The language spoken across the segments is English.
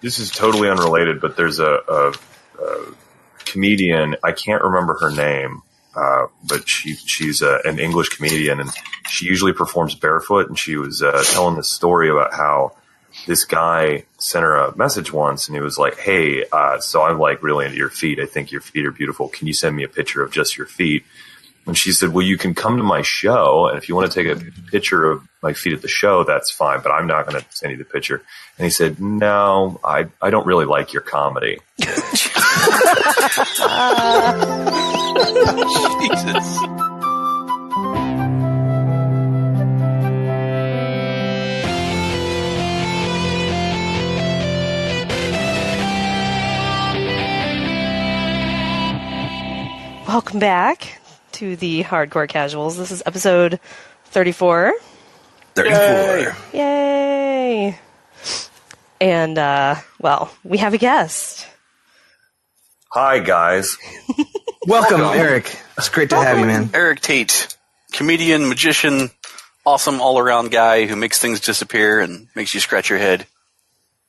This is totally unrelated, but there's a comedian. I can't remember her name, but she's an English comedian, and she usually performs barefoot. And she was telling this story about how this guy sent her a message once, and he was like, "Hey, so I'm like really into your feet. I think your feet are beautiful. Can you send me a picture of just your feet?" And she said, "Well, you can come to my show, and if you want to take a picture of my feet at the show, that's fine, but I'm not going to send you the picture." And he said, "No, I don't really like your comedy." Jesus. Welcome back to the Hardcore Casuals. This is episode 34. 34. Yay! And, well, we have a guest. Hi, guys. Welcome, Eric. It's great to have you, man. Erik Tait, comedian, magician, awesome all-around guy who makes things disappear and makes you scratch your head.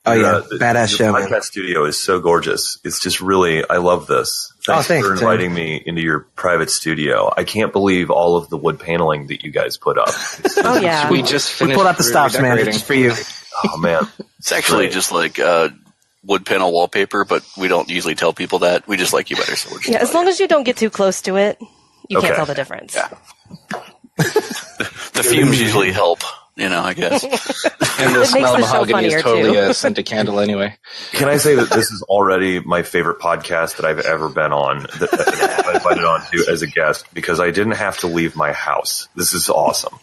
Oh, yeah. Badass show, The man. podcast studio is so gorgeous. It's just really, I love this. Thanks for inviting me into your private studio. I can't believe all of the wood paneling that you guys put up. Oh, yeah. We just finished. We pulled out the stops, man. It's for you. Oh, man. It's actually just like wood panel wallpaper, but we don't usually tell people that. We just like you better. So we're just Yeah, as long as you don't get too close to it, you can't tell the difference. Yeah. The fumes usually help, I guess. And the smell of the show mahogany is funnier, totally too. a scented candle anyway. Can I say that this is already my favorite podcast that I've ever been on, that I invited on to as a guest, because I didn't have to leave my house. This is awesome.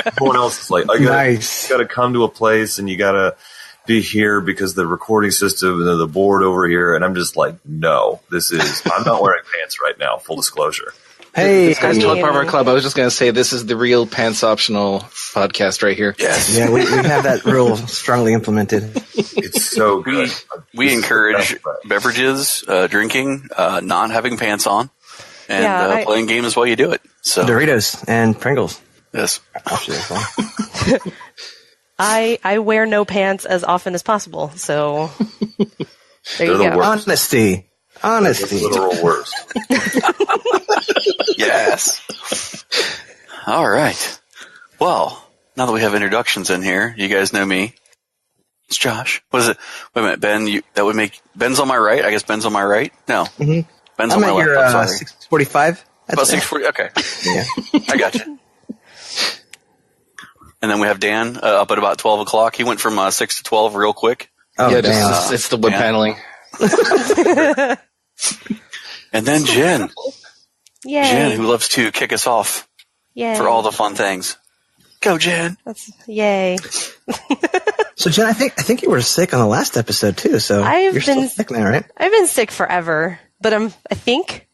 Everyone else is like, you gotta come to a place and you gotta be here because the recording system and the board over here. And I'm just like, no, I'm not wearing pants right now, full disclosure. Hey, This guy's totally part of our club. I was just going to say this is the real pants optional podcast right here. Yes. Yeah, we have that rule strongly implemented. It's so good. We encourage beverages, drinking, not having pants on, and playing games while you do it. So Doritos and Pringles. Yes. I wear no pants as often as possible, so there you go. Honesty. Literal worst. Yes. All right. Well, now that we have introductions in here, you guys know me. It's Josh. What is it? Wait a minute, Ben. That would make Ben's on my right. I guess Ben's on my right. No, Ben's on my left. I'm sorry. 6:45. About 6:40. Okay. Yeah. I got you. And then we have Dan up at about 12 o'clock. He went from 6 to 12 real quick. Oh, Yeah, damn. it's the wood paneling. And then Jen. Yay. Jen, who loves to kick us off Yay. for all the fun things. Go, Jen. Yay. So, Jen, I think you were sick on the last episode, too, so you're still sick now, right? I've been sick forever, but I think,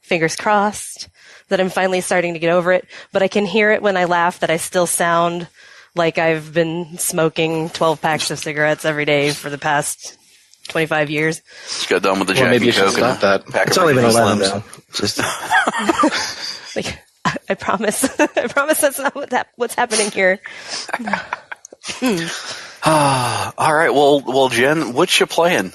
fingers crossed, that I'm finally starting to get over it. But I can hear it when I laugh that I still sound like I've been smoking 12 packs of cigarettes every day for the past 25 years. Just got done with the Jack maybe you and should Coke stop that. It's only been 11, Slims. though. Just Like, I promise. I promise that's not what's happening here. All right. Well, Jen, what you playing?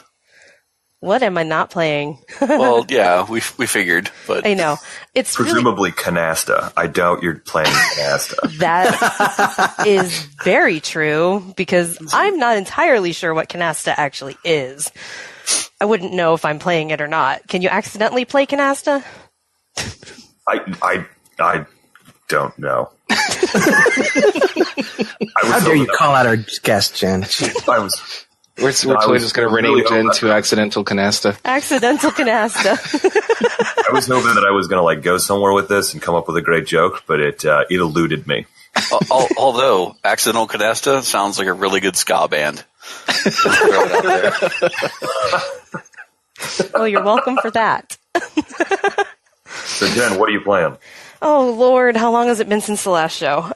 What am I not playing? Well, yeah, we figured, but I know. It's Presumably Canasta. I doubt you're playing Canasta. That is very true, because I'm not entirely sure what Canasta actually is. I wouldn't know if I'm playing it or not. Can you accidentally play Canasta? I don't know. how dare you call out our guest, Jen? We're totally just going to rename Jen to Accidental Canasta. Accidental Canasta. I was hoping that I was going to go somewhere with this and come up with a great joke, but it eluded me. although Accidental Canasta sounds like a really good ska band. Just throw it out there. Well, you're welcome for that. So, Jen, what are you playing? Oh, Lord, how long has it been since the last show?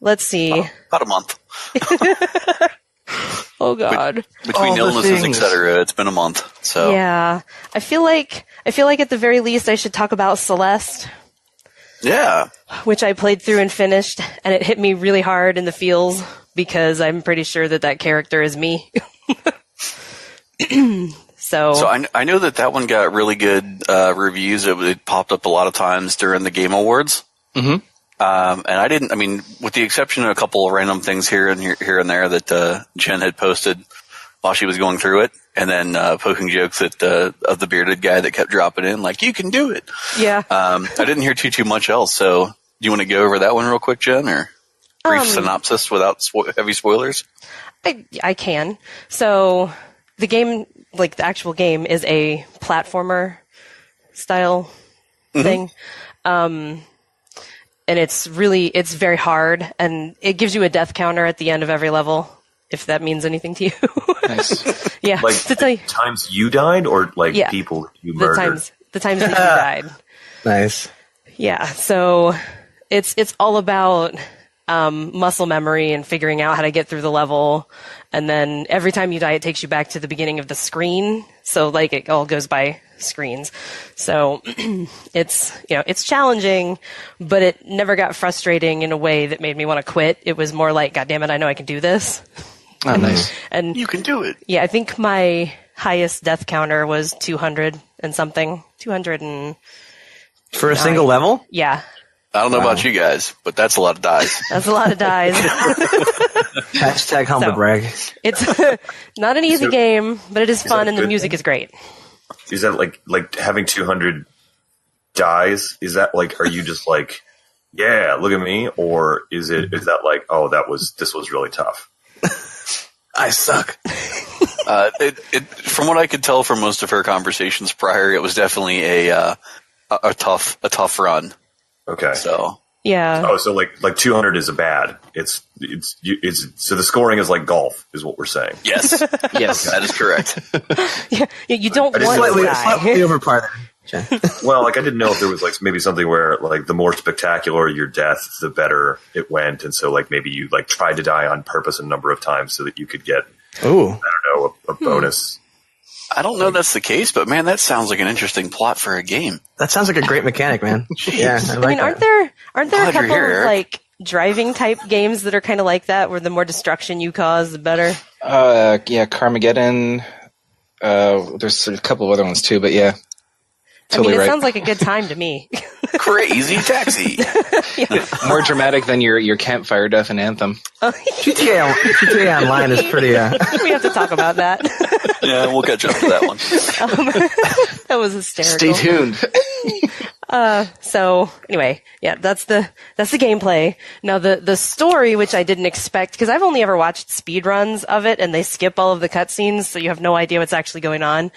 Let's see. About a month. Oh, God. Between illnesses, etc., it's been a month. So Yeah. I feel like at the very least I should talk about Celeste, yeah. which I played through and finished, and it hit me really hard in the feels because I'm pretty sure that character is me. So I know that one got really good reviews. It popped up a lot of times during the Game Awards. Mm-hmm. And with the exception of a couple of random things here and there that Jen had posted while she was going through it, and then poking jokes at of the bearded guy that kept dropping in, like, you can do it. Yeah. I didn't hear too much else. So do you want to go over that one real quick, Jen, or brief synopsis without heavy spoilers? I can. So the game, like the actual game, is a platformer style thing. And it's very hard, and it gives you a death counter at the end of every level, if that means anything to you. Nice. Yeah. Like to tell you, times you died, or like people you murdered? The times that you died. Nice. Yeah. So it's all about muscle memory and figuring out how to get through the level. And then every time you die, it takes you back to the beginning of the screen. So like it all goes by screens. So it's challenging, but it never got frustrating in a way that made me want to quit. It was more like, God damn it, I know I can do this. Oh, nice. And you can do it. Yeah, I think my highest death counter was 200 and something. 200 and... For a single level? Yeah. I don't know about you guys, but that's a lot of dies. That's a lot of dies. Hashtag humble brag. It's not an easy game, but it is fun, and the music is great. Is that like having 200 dies? Is that like, are you just like, yeah, look at me? Or is that like, oh, this was really tough? I suck. From what I could tell from most of her conversations prior, it was definitely a tough run. Okay. So yeah. Oh, so like 200 is a bad. It's so the scoring is like golf, is what we're saying. Yes, yes, that is correct. Yeah, you don't want to die. Slightly over par there. Well, like I didn't know if there was like maybe something where like the more spectacular your death, the better it went, and so like maybe you like tried to die on purpose a number of times so that you could get a bonus. Hmm. I don't know if that's the case, but man, that sounds like an interesting plot for a game. That sounds like a great mechanic, man. Yeah, I mean, aren't there a couple of like driving type games that are kind of like that, where the more destruction you cause, the better? Yeah, Carmageddon. There's a couple of other ones too, but yeah. Totally it right. sounds like a good time to me. Crazy Taxi. More dramatic than your campfire death in Anthem. GTA Online is pretty... We have to talk about that. Yeah, we'll catch up to that one. That was hysterical. Stay tuned. So anyway, yeah, that's the gameplay. Now the story, which I didn't expect, because I've only ever watched speedruns of it, and they skip all of the cutscenes, so you have no idea what's actually going on.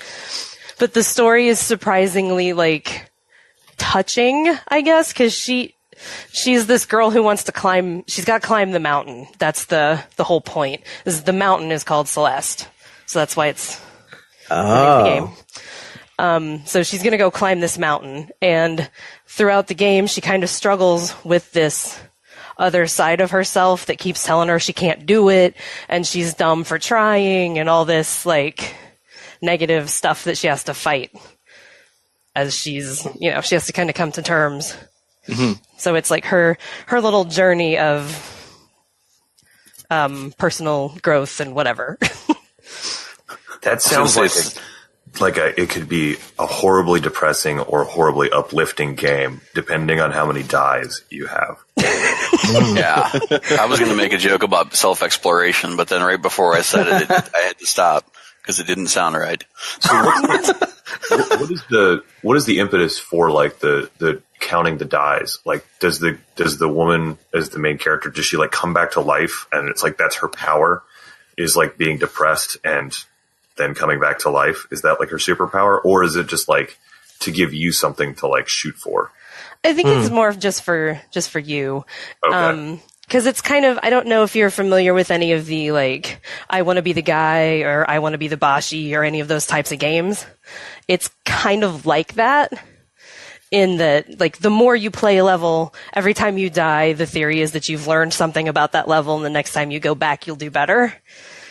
But the story is surprisingly like touching, I guess, because she's this girl who wants to climb. She's got to climb the mountain. That's the whole point. The mountain is called Celeste, so that's why it's the game. So she's going to go climb this mountain, and throughout the game, she kind of struggles with this other side of herself that keeps telling her she can't do it, and she's dumb for trying, and all this like negative stuff that she has to fight as she has to kind of come to terms. Mm-hmm. So it's like her little journey of personal growth and whatever. That sounds like it could be a horribly depressing or horribly uplifting game, depending on how many dies you have. Yeah. I was going to make a joke about self-exploration, but then right before I said it, I had to stop because it didn't sound right. So what is the impetus for like the counting the dies? Like, does the woman as the main character, does she like come back to life, and it's like that's her power, is like being depressed and then coming back to life? Is that like her superpower, or is it just like to give you something to like shoot for? I think it's more just for you. Okay. Because it's kind of, I don't know if you're familiar with any of the, like, I want to be the guy or I want to be the Bashi or any of those types of games. It's kind of like that, in that, like, the more you play a level, every time you die, the theory is that you've learned something about that level, and the next time you go back, you'll do better.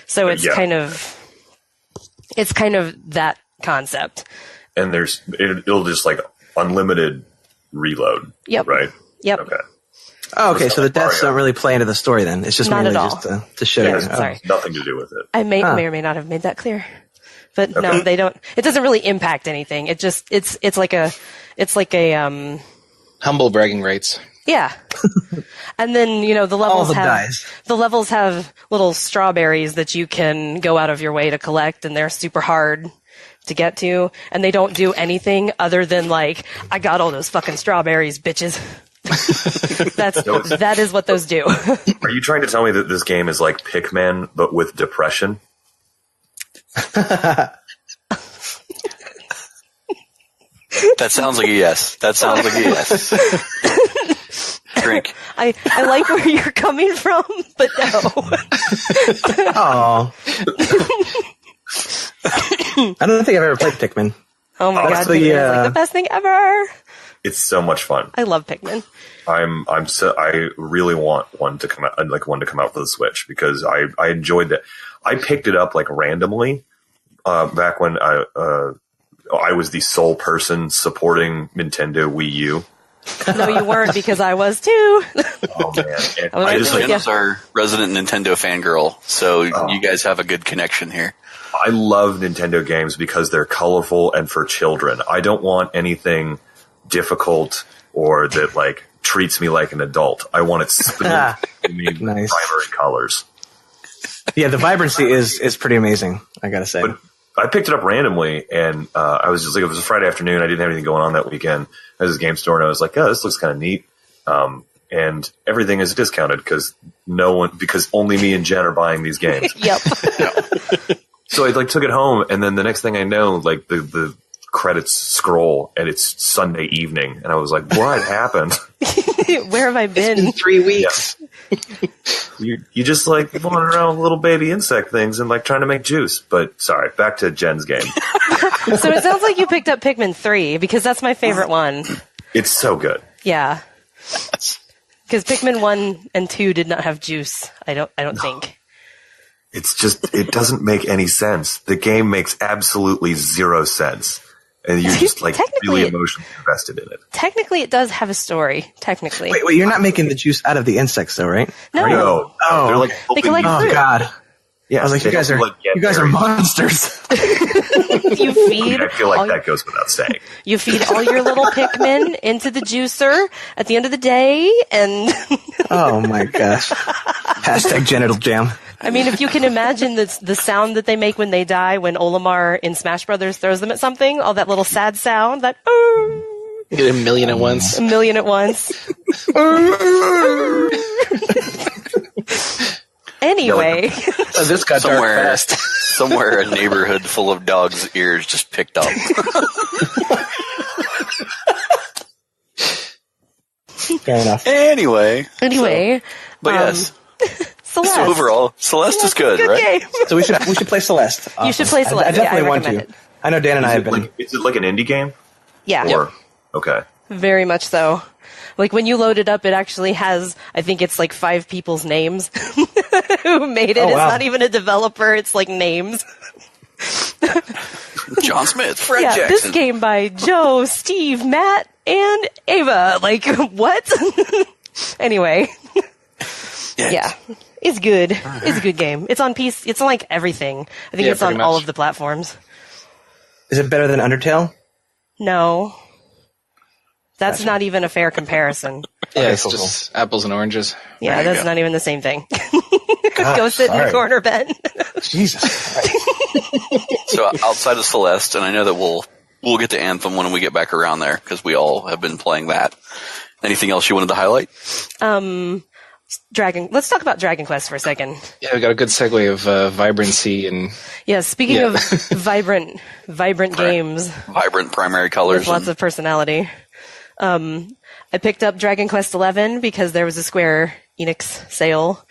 So it's kind of that concept. And it'll just like unlimited reload. Yep. Right? Yep. Okay. Oh, okay. So the deaths don't really play into the story then. It's just not mainly at all. just to show you. Sorry. Nothing to do with it. I may or may not have made that clear. But no, they don't. It doesn't really impact anything. It just it's like a humble bragging rights. Yeah. And then, the levels have little strawberries that you can go out of your way to collect, and they're super hard to get to, and they don't do anything other than like, I got all those fucking strawberries, bitches. That is what those do. Are you trying to tell me that this game is like Pikmin but with depression? That sounds like a yes. Drink. I like where you're coming from, but no. Oh. I don't think I've ever played Pikmin. Oh my god, Pikmin is like the best thing ever. It's so much fun. I love Pikmin. I really want one to come out. I'd like one to come out for the Switch because I enjoyed that. I picked it up like randomly back when I was the sole person supporting Nintendo Wii U. No, you weren't, because I was too. Oh man! Jenna's our resident Nintendo fangirl, so you guys have a good connection here. I love Nintendo games because they're colorful and for children. I don't want anything difficult or that like treats me like an adult. I want it smooth, primary colors. Yeah, the vibrancy is pretty amazing, I gotta say. But I picked it up randomly, and I was just like, it was a Friday afternoon. I didn't have anything going on that weekend. I was at a game store, and I was like, oh, this looks kind of neat. And everything is discounted because only me and Jen are buying these games. Yep. So I took it home, and then the next thing I know, like the credits scroll, and it's Sunday evening, and I was like, what happened? Where have I been? It's been 3 weeks. Yeah. You just like wandering around with little baby insect things and like trying to make juice. But sorry, back to Jen's game. So it sounds like you picked up Pikmin 3 because that's my favorite one. It's so good. Yeah. Because Pikmin 1 and 2 did not have juice, I don't think. It's just, it doesn't make any sense. The game makes absolutely zero sense. And you're just like really emotionally invested in it. Technically, it does have a story. Technically. Wait, you're not making the juice out of the insects, though, right? No. Oh, they're like they collect fruit. Oh God. Yeah, I was like, you guys are monsters. You feed. I feel like that goes without saying. You feed all your little Pikmin into the juicer at the end of the day, and oh my gosh! Hashtag genital jam. I mean, if you can imagine the sound that they make when they die, when Olimar in Smash Brothers throws them at something, all that little sad sound, that you get a million at once. A million at once. Anyway. This got dark fast. Somewhere a neighborhood full of dogs' ears just picked up. Fair enough. Anyway. But yes. Celeste. So overall, Celeste is good, right? Game. So we should play Celeste. Awesome. You should play Celeste. I definitely want to. it. I know Dan and I have been. Is it like an indie game? Yeah. Or, okay. Very much so. Like when you load it up, it actually has, I think it's like 5 people's names who made it. Oh, wow. It's not even a developer. It's like names. John Smith, Fred Yeah, Jackson. this game by Joe, Steve, Matt, and Ava. Like, what? Anyway. Yeah. It's good. It's a good game. It's on PC. It's on like everything. I think it's on all of the platforms. Is it better than Undertale? No. That's not even a fair comparison. Yeah, it's just apples and oranges. Yeah, that's not even the same thing. Go sit in the corner, Ben. Jesus. So outside of Celeste, and I know that we'll get to Anthem when we get back around there because we all have been playing that. Anything else you wanted to highlight? Let's talk about Dragon Quest for a second. Yeah, we got a good segue of vibrancy and. Yeah, speaking of vibrant games, vibrant primary colors, with lots of personality. I picked up Dragon Quest XI because there was a Square Enix sale,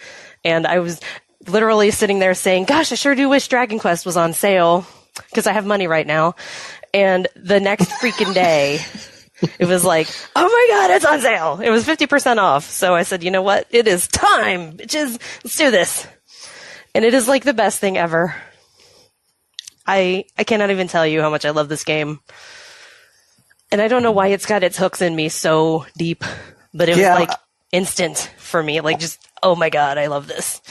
and I was literally sitting there saying, "Gosh, I sure do wish Dragon Quest was on sale because I have money right now." And the next freaking day. It was like, oh my god, it's on sale. It was 50% off. So I said, you know what? It is time, bitches. Let's do this. And it is like the best thing ever. I cannot even tell you how much I love this game. And I don't know why it's got its hooks in me so deep. But it was like, instant for me. Like, just, oh my God, I love this.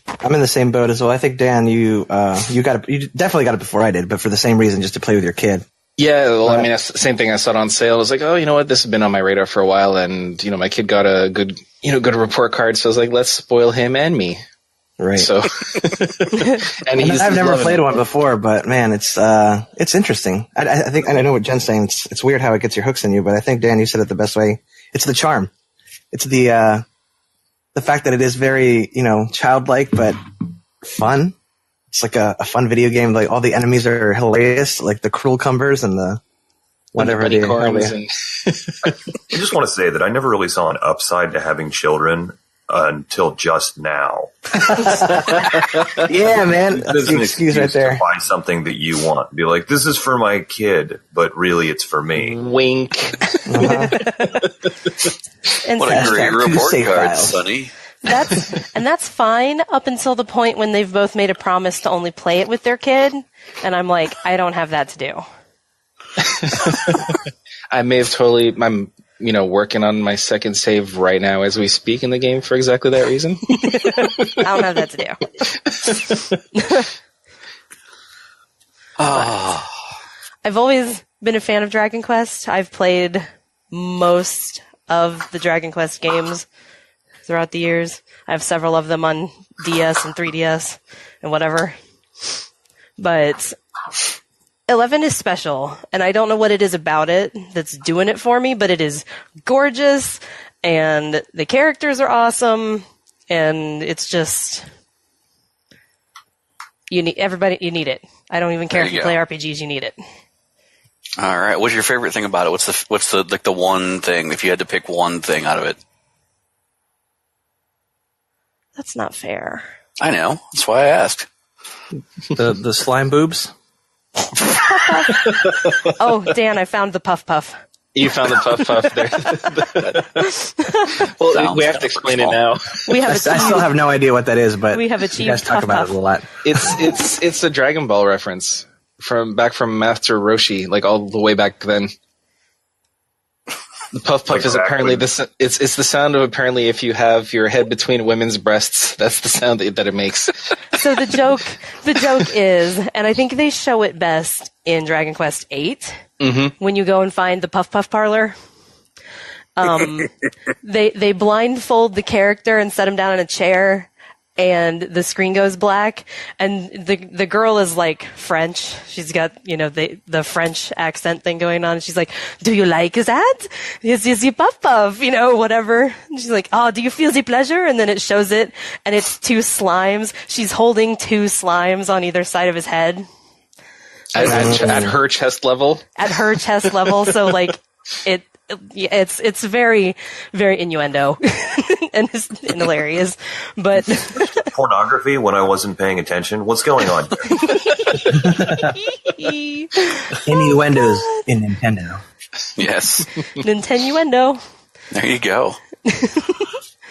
I'm in the same boat as well. I think, Dan, you definitely got it before I did, but for the same reason, just to play with your kid. Yeah, well, I mean, that's the same thing. I saw it on sale. I was like, oh, you know what? This has been on my radar for a while, and my kid got a good report card, so I was like, let's spoil him and me. Right. So, and I've never played one before, but man, it's interesting. I think, and I know what Jen's saying. It's weird how it gets your hooks in you, but I think, Dan, you said it the best way. It's the charm. It's the fact that it is very, childlike, but fun. It's like a fun video game. Like, all the enemies are hilarious, like the cruel cumbers and the whatever they are. I just want to say that I never really saw an upside to having children until just now. Yeah, man. That's the excuse right there. To buy something that you want. Be like, this is for my kid, but really it's for me. Wink. What a great report card, Sonny. That's fine up until the point when they've both made a promise to only play it with their kid, and I'm like, I don't have that to do. I may have I'm working on my second save right now as we speak in the game for exactly that reason. I don't have that to do. I've always been a fan of Dragon Quest. I've played most of the Dragon Quest games throughout the years. I have several of them on DS and 3DS and whatever. But 11 is special, and I don't know what it is about it that's doing it for me, but it is gorgeous, and the characters are awesome, and it's just... You need it. I don't even care if you play RPGs, you need it. All right. What's your favorite thing about it? What's the one thing, if you had to pick one thing out of it? That's not fair. I know. That's why I asked. The slime boobs? Oh, Dan, I found the puff puff. You found the puff puff there. Well, we have to explain it now. I still have no idea what that is, but we have achieved. You guys talk about it a lot. It's a Dragon Ball reference from Master Roshi, like all the way back then. The puff puff is apparently it's the sound of apparently if you have your head between women's breasts, that's the sound that it makes. So the joke is, and I think they show it best in Dragon Quest VIII, when you go and find the puff puff parlor. They blindfold the character and set him down in a chair, and the screen goes black, and the girl is like French. She's got, the French accent thing going on. And she's like, "Do you like that? Yes, you puff puff, whatever." And she's like, "Oh, do you feel the pleasure?" And then it shows it, and it's two slimes. She's holding two slimes on either side of his head. At her chest level? At her chest level, so like, it's very, very innuendo and hilarious, but pornography when I wasn't paying attention. What's going on? Innuendos in Nintendo. Yes. Nintenduendo. There you go.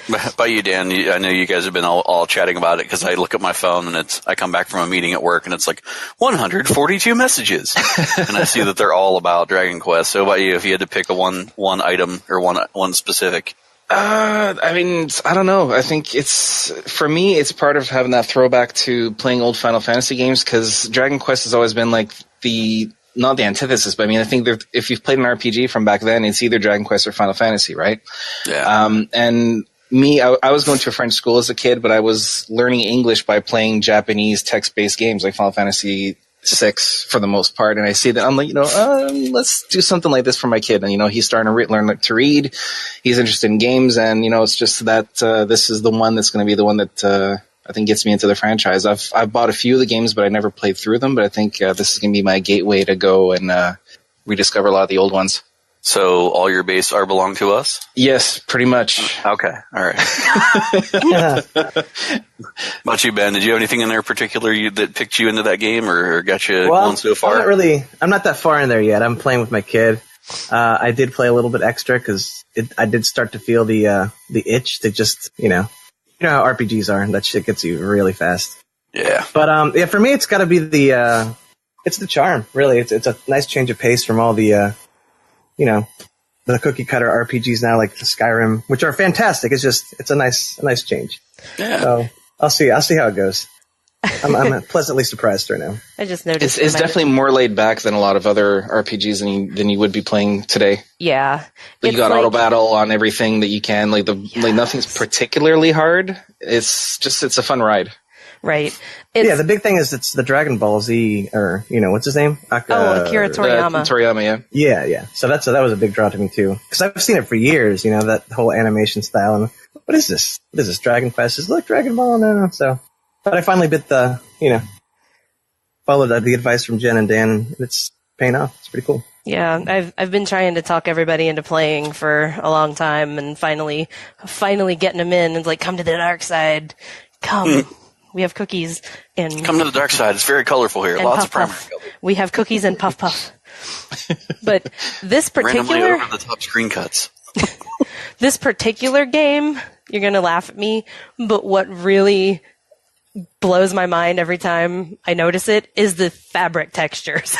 About you, Dan, I know you guys have been all chatting about it because I look at my phone and I come back from a meeting at work and it's like 142 messages, and I see that they're all about Dragon Quest. So about you, if you had to pick one item or one specific? I mean, I don't know. I think for me, it's part of having that throwback to playing old Final Fantasy games, because Dragon Quest has always been like not the antithesis, but I mean, I think if you've played an RPG from back then, it's either Dragon Quest or Final Fantasy, right? Yeah. And me, I was going to a French school as a kid, but I was learning English by playing Japanese text-based games like Final Fantasy VI for the most part. And I see that I'm like, let's do something like this for my kid. And, he's starting to learn to read. He's interested in games. And, it's just that this is the one that's going to be the one that I think gets me into the franchise. I've bought a few of the games, but I never played through them. But I think this is going to be my gateway to go and rediscover a lot of the old ones. So all your base belong to us? Yes, pretty much. Okay, all right. About you, Ben, did you have anything in there particular that picked you into that game or got you going so far? I'm not that far in there yet. I'm playing with my kid. I did play a little bit extra because I did start to feel the itch to just, you know how RPGs are, and that shit gets you really fast. Yeah. But for me, it's got to be it's the charm, really. It's a nice change of pace from all the the cookie cutter RPGs now, like the Skyrim, which are fantastic. It's a nice change. Yeah. So I'll see how it goes. I'm pleasantly surprised right now. I just noticed. It's definitely more laid back than a lot of other RPGs than you would be playing today. Yeah. Like you got auto battle on everything that you can. Like nothing's particularly hard. It's a fun ride. Right. The big thing is it's the Dragon Ball Z, or what's his name? Akira Toriyama. Toriyama, yeah. Yeah. So that was a big draw to me too, because I've seen it for years. That whole animation style. And what is this? What is this? Dragon Quest? Is look Dragon Ball now? So, but I finally bit the followed the advice from Jen and Dan, and it's paying off. It's pretty cool. Yeah, I've been trying to talk everybody into playing for a long time, and finally getting them in. And like, come to the dark side. Come. We have cookies and come to the dark side. It's very colorful here. Lots of primary color. We have cookies and puff puff. But this particular randomly over the top screen cuts. This particular game, you're gonna laugh at me, but what really blows my mind every time I notice it is the fabric textures.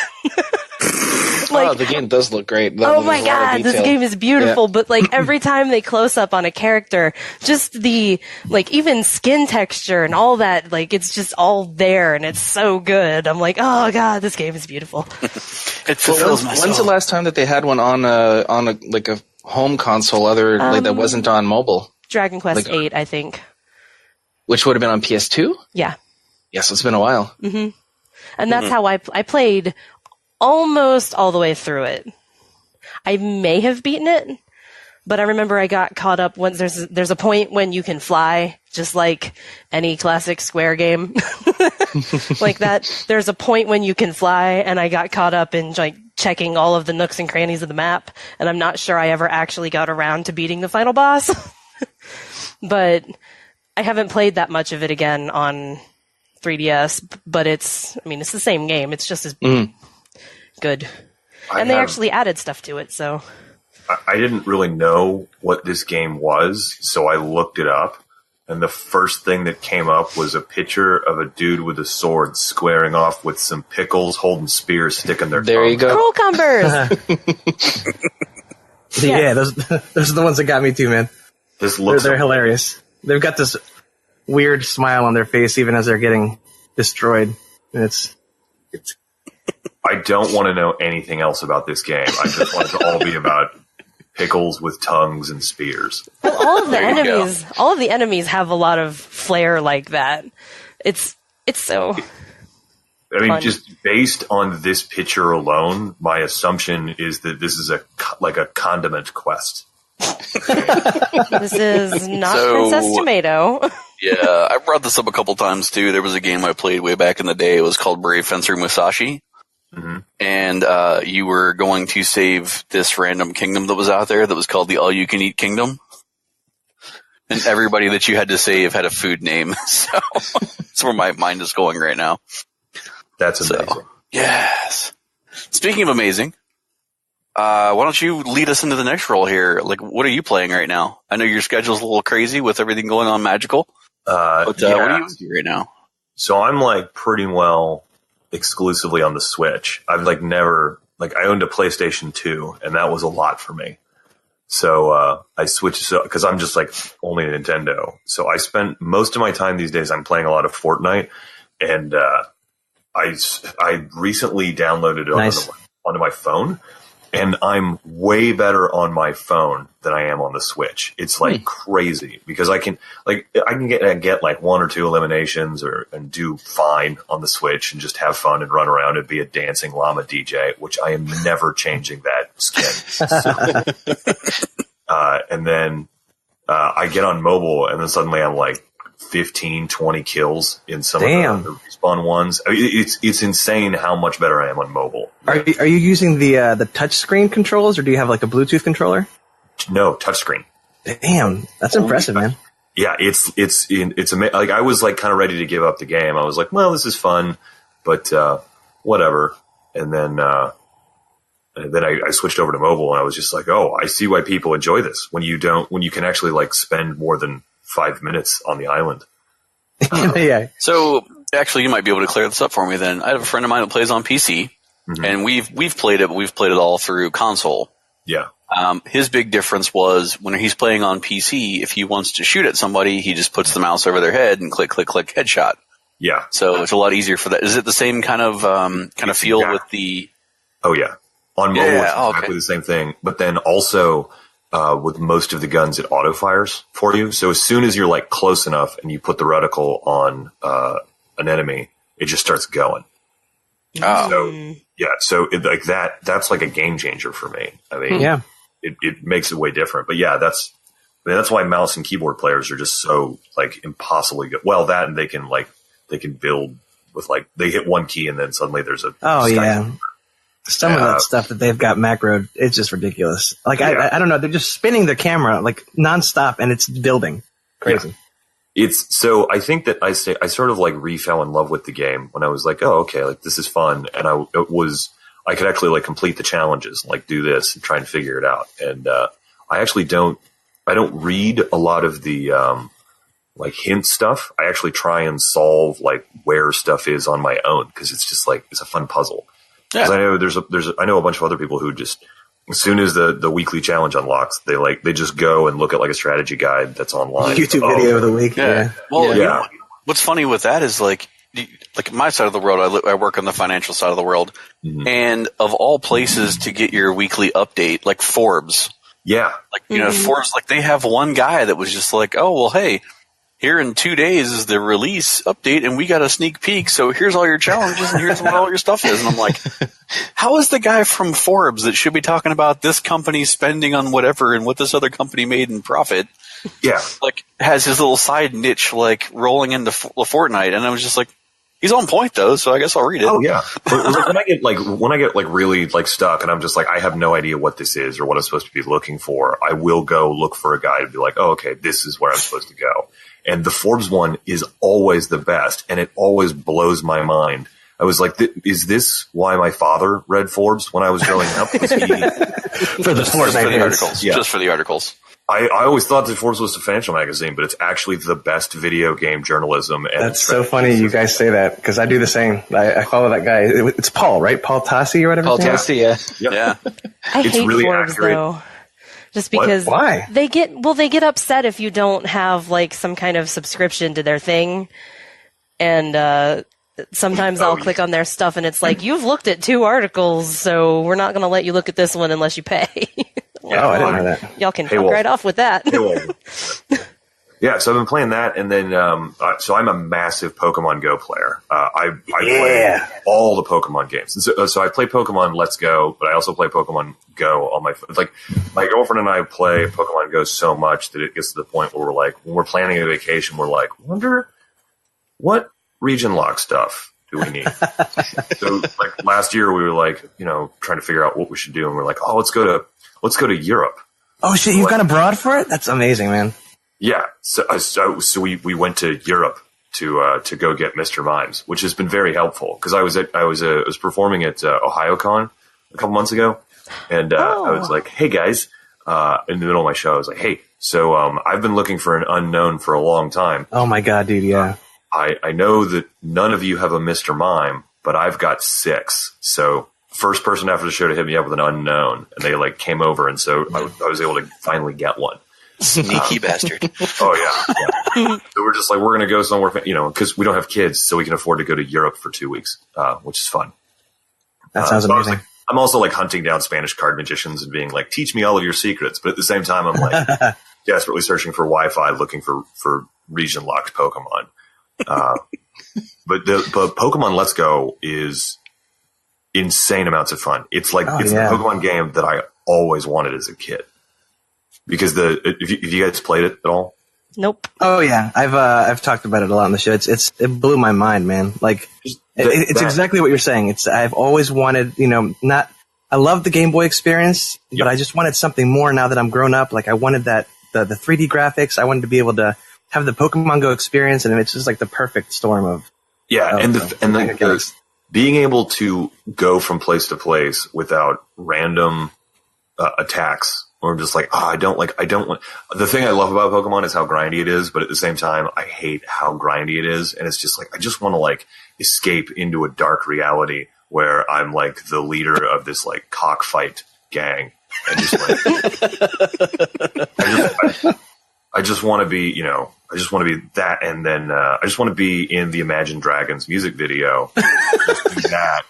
The game does look great. Oh my god, this game is beautiful, but like every time they close up on a character, just the even skin texture and all that, it's just all there and it's so good. I'm like, oh god, this game is beautiful. It fulfills my soul. When's the last time that they had one on a home console that wasn't on mobile? Dragon Quest 8, I think. Which would have been on PS2? Yeah. Yes, it's been a while. Mm-hmm. And that's how I played almost all the way through it. I may have beaten it, but I remember I got caught up when there's a point when you can fly, just like any classic Square game. Like that. There's a point when you can fly, and I got caught up in checking all of the nooks and crannies of the map, and I'm not sure I ever actually got around to beating the final boss. But I haven't played that much of it again on 3DS, but it's the same game. It's just as good. And they actually added stuff to it, so. I didn't really know what this game was, so I looked it up, and the first thing that came up was a picture of a dude with a sword squaring off with some pickles holding spears sticking their There you go. Cucumbers! Yeah, those are the ones that got me too, man. They're hilarious. They've got this weird smile on their face even as they're getting destroyed. And it's I don't want to know anything else about this game. I just want it to all be about pickles with tongues and spears. Well, all of the enemies have a lot of flair like that. It's so fun. Just based on this picture alone, my assumption is that this is a condiment quest. This is not Princess Tomato. Yeah, I brought this up a couple times too. There was a game I played way back in the day. It was called Brave Fencer Musashi. Mm-hmm. And you were going to save this random kingdom that was out there that was called the All-You-Can-Eat Kingdom. And everybody that you had to save had a food name. So that's where my mind is going right now. That's amazing. So, yes. Speaking of amazing, why don't you lead us into the next role here? What are you playing right now? I know your schedule's a little crazy with everything going on magical. But what are you doing right now? So I'm pretty well exclusively on the Switch. I've never I owned a PlayStation 2, and that was a lot for me. So I switched because I'm just only Nintendo. So I spent most of my time these days. I'm playing a lot of Fortnite, and I recently downloaded it onto my phone. And I'm way better on my phone than I am on the Switch. It's crazy because I can get one or two eliminations and do fine on the Switch and just have fun and run around and be a dancing llama DJ, which I am never changing that skin. And then I get on mobile and then suddenly I'm 15, 20 kills in some of the respawn ones. It's insane how much better I am on mobile. Are you using the touch screen controls, or do you have a Bluetooth controller? No, touchscreen. Damn, that's impressive, man. Yeah, it's amazing. I was kind of ready to give up the game. I was like, well, this is fun, but whatever. And then I switched over to mobile, and I was just like, oh, I see why people enjoy this when you can actually spend more than 5 minutes on the island. Yeah. So actually, you might be able to clear this up for me then. I have a friend of mine that plays on PC, and we've played it, but we've played it all through console. Yeah. His big difference was when he's playing on PC, if he wants to shoot at somebody, he just puts the mouse over their head and click, click, click, headshot. Yeah. So it's a lot easier for that. Is it the same kind of feel with the? Oh yeah, on mobile it's exactly the same thing. But then also with most of the guns, it auto fires for you. So as soon as you're like close enough and you put the reticle on an enemy, it just starts going. Oh. So yeah, so like that's like a game changer for me. I mean, Yeah. It makes it way different. But yeah, that's why mouse and keyboard players are just so like impossibly good. Well, that and they can build with like they hit one key and then suddenly there's a Some of that stuff that they've got macroed, it's just ridiculous. Like I don't know, they're just spinning the camera like nonstop and it's building. Crazy. Yeah. So I think that I sort of like re-fell in love with the game when I was like, oh, okay, like this is fun. And I could actually like complete the challenges, like do this and try and figure it out. And, I actually don't read a lot of the, like hint stuff. I actually try and solve like where stuff is on my own. Cause it's just like, it's a fun puzzle. Cause I know I know a bunch of other people who just, as soon as the weekly challenge unlocks, they just go and look at like a strategy guide that's online. YouTube video of the week. Yeah. Well, you know, what's funny with that is like my side of the world, I work on the financial side of the world, and of all places to get your weekly update, like Forbes. Yeah. Like, you know, Forbes, like they have one guy that was just like, oh, well, hey, here in 2 days is the release update and we got a sneak peek. So here's all your challenges and here's what all your stuff is. And I'm like, how is the guy from Forbes that should be talking about this company spending on whatever and what this other company made in profit? Yeah. Like has his little side niche, like rolling into Fortnite. And I was just like, he's on point though. So I guess I'll read it. Oh yeah. when I get really like stuck and I'm just like, I have no idea what this is or what I'm supposed to be looking for. I will go look for a guide and be like, oh, okay, this is where I'm supposed to go. And the Forbes one is always the best, and it always blows my mind. I was like, is this why my father read Forbes when I was growing up? For the Fortnite articles. Yeah. Just for the articles. I always thought that Forbes was a financial magazine, but it's actually the best video game journalism. And that's so funny you guys say that, because I do the same. I follow that guy. It's Paul, right? Paul Tassi or whatever? Paul Tassi, yeah. I hate really Forbes, accurate. Though. Just because Why? they get upset if you don't have like some kind of subscription to their thing. And sometimes I'll click on their stuff and it's like, you've looked at 2 articles, so we're not going to let you look at this one unless you pay. I didn't know that. Y'all can fuck right off with that. Yeah, so I've been playing that, and then so I'm a massive Pokemon Go player. I play all the Pokemon games. And so I play Pokemon Let's Go, but I also play Pokemon Go on my phone. Like my girlfriend and I play Pokemon Go so much that it gets to the point where we're like, when we're planning a vacation, we're like, wonder what region lock stuff do we need? So like last year we were like, you know, trying to figure out what we should do, and we're like, oh, let's go to Europe. Oh shit, you've gone abroad for it? That's amazing, man. Yeah, so we went to Europe to go get Mr. Mimes, which has been very helpful because I was performing at OhioCon a couple months ago, and I was like, hey guys, in the middle of my show, I was like, hey, so I've been looking for an unknown for a long time. Oh my god, dude, yeah. I know that none of you have a Mr. Mime, but I've got 6. So first person after the show to hit me up with an unknown, and they like came over, and so I was able to finally get one. Sneaky bastard. Oh yeah. So we're just like, we're going to go somewhere, you know, because we don't have kids, so we can afford to go to Europe for 2 weeks, which is fun. That sounds amazing. I'm also like hunting down Spanish card magicians and being like, teach me all of your secrets. But at the same time, I'm like desperately searching for Wi-Fi, looking for region locked Pokemon. But Pokemon Let's Go is insane amounts of fun. It's like, the Pokemon game that I always wanted as a kid. Because if you guys played it at all? Nope. Oh yeah, I've talked about it a lot on the show. It blew my mind, man. Like it's exactly what you're saying. I've always wanted, you know, I love the Game Boy experience, but I just wanted something more now that I'm grown up. Like I wanted the 3D graphics. I wanted to be able to have the Pokemon Go experience, and it's just like the perfect storm of the being able to go from place to place without random attacks. Or I'm just like, I don't want. The thing I love about Pokemon is how grindy it is, but at the same time, I hate how grindy it is. And it's just like, I just want to like escape into a dark reality where I'm like the leader of this like cockfight gang. and just like, I just want to be, I just want to be that, and then I just want to be in the Imagine Dragons music video. Just do that.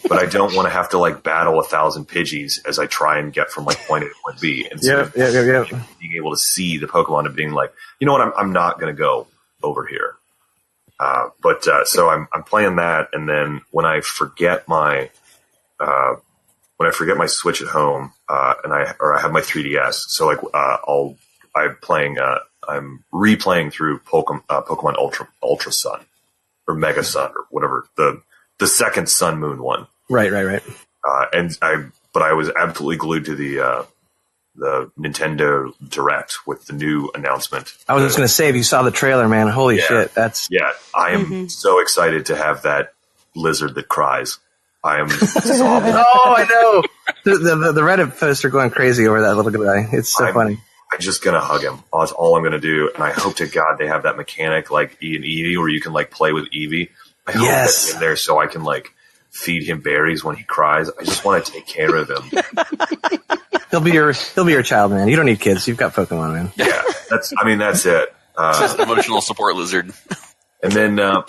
But I don't want to have to like battle 1,000 Pidgeys as I try and get from like point A to point B. And so being able to see the Pokemon and being like, you know what, I'm not going to go over here. So I'm playing that, and then when I forget my Switch at home, and I have my 3DS, so like I'm replaying through Pokemon Ultra Sun or Mega Sun or whatever the second Sun Moon one. Right. But I was absolutely glued to the Nintendo Direct with the new announcement. I was just going to say, if you saw the trailer, man, holy shit, that's... Yeah, I am so excited to have that lizard that cries. I am sobbing. Oh, I know! The Reddit posts are going crazy over that little guy. It's so funny. I'm just going to hug him. That's all I'm going to do. And I hope to God they have that mechanic like E and Eevee where you can like play with Eevee. I hope that's in there so I can like feed him berries when he cries. I just want to take care of him. He'll be your child, man. You don't need kids. You've got Pokemon, man. Yeah, that's it. It's an emotional support lizard. And then, I'm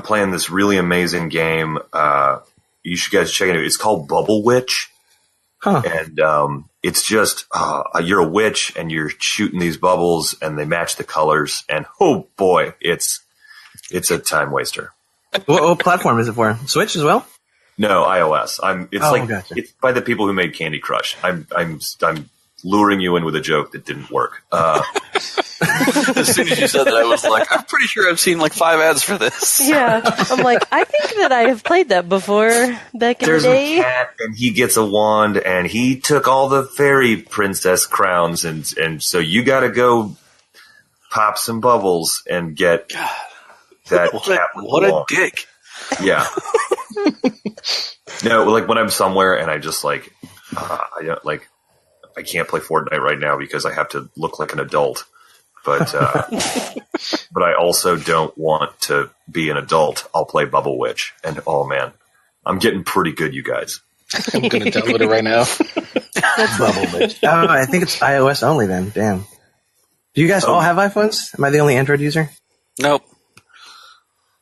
playing this really amazing game. You should guys check it out. It's called Bubble Witch. Huh. And it's just you're a witch and you're shooting these bubbles and they match the colors. And oh boy, it's a time waster. What platform is it for? Switch as well? No, iOS. Gotcha. It's by the people who made Candy Crush. I'm luring you in with a joke that didn't work. As soon as you said that, I was like, I'm pretty sure I've seen like 5 ads for this. Yeah. I'm like, I think that I have played that before back in There's the day. a cat, and he gets a wand, and he took all the fairy princess crowns, and so you got to go pop some bubbles and get that cat. What a dick. Yeah. No, like when I'm somewhere and I just like, I can't play Fortnite right now because I have to look like an adult. But but I also don't want to be an adult. I'll play Bubble Witch, and oh man, I'm getting pretty good, you guys. I'm going to download it right now. Bubble Witch. Oh, I think it's iOS only then. Damn. Do you guys all have iPhones? Am I the only Android user? Nope.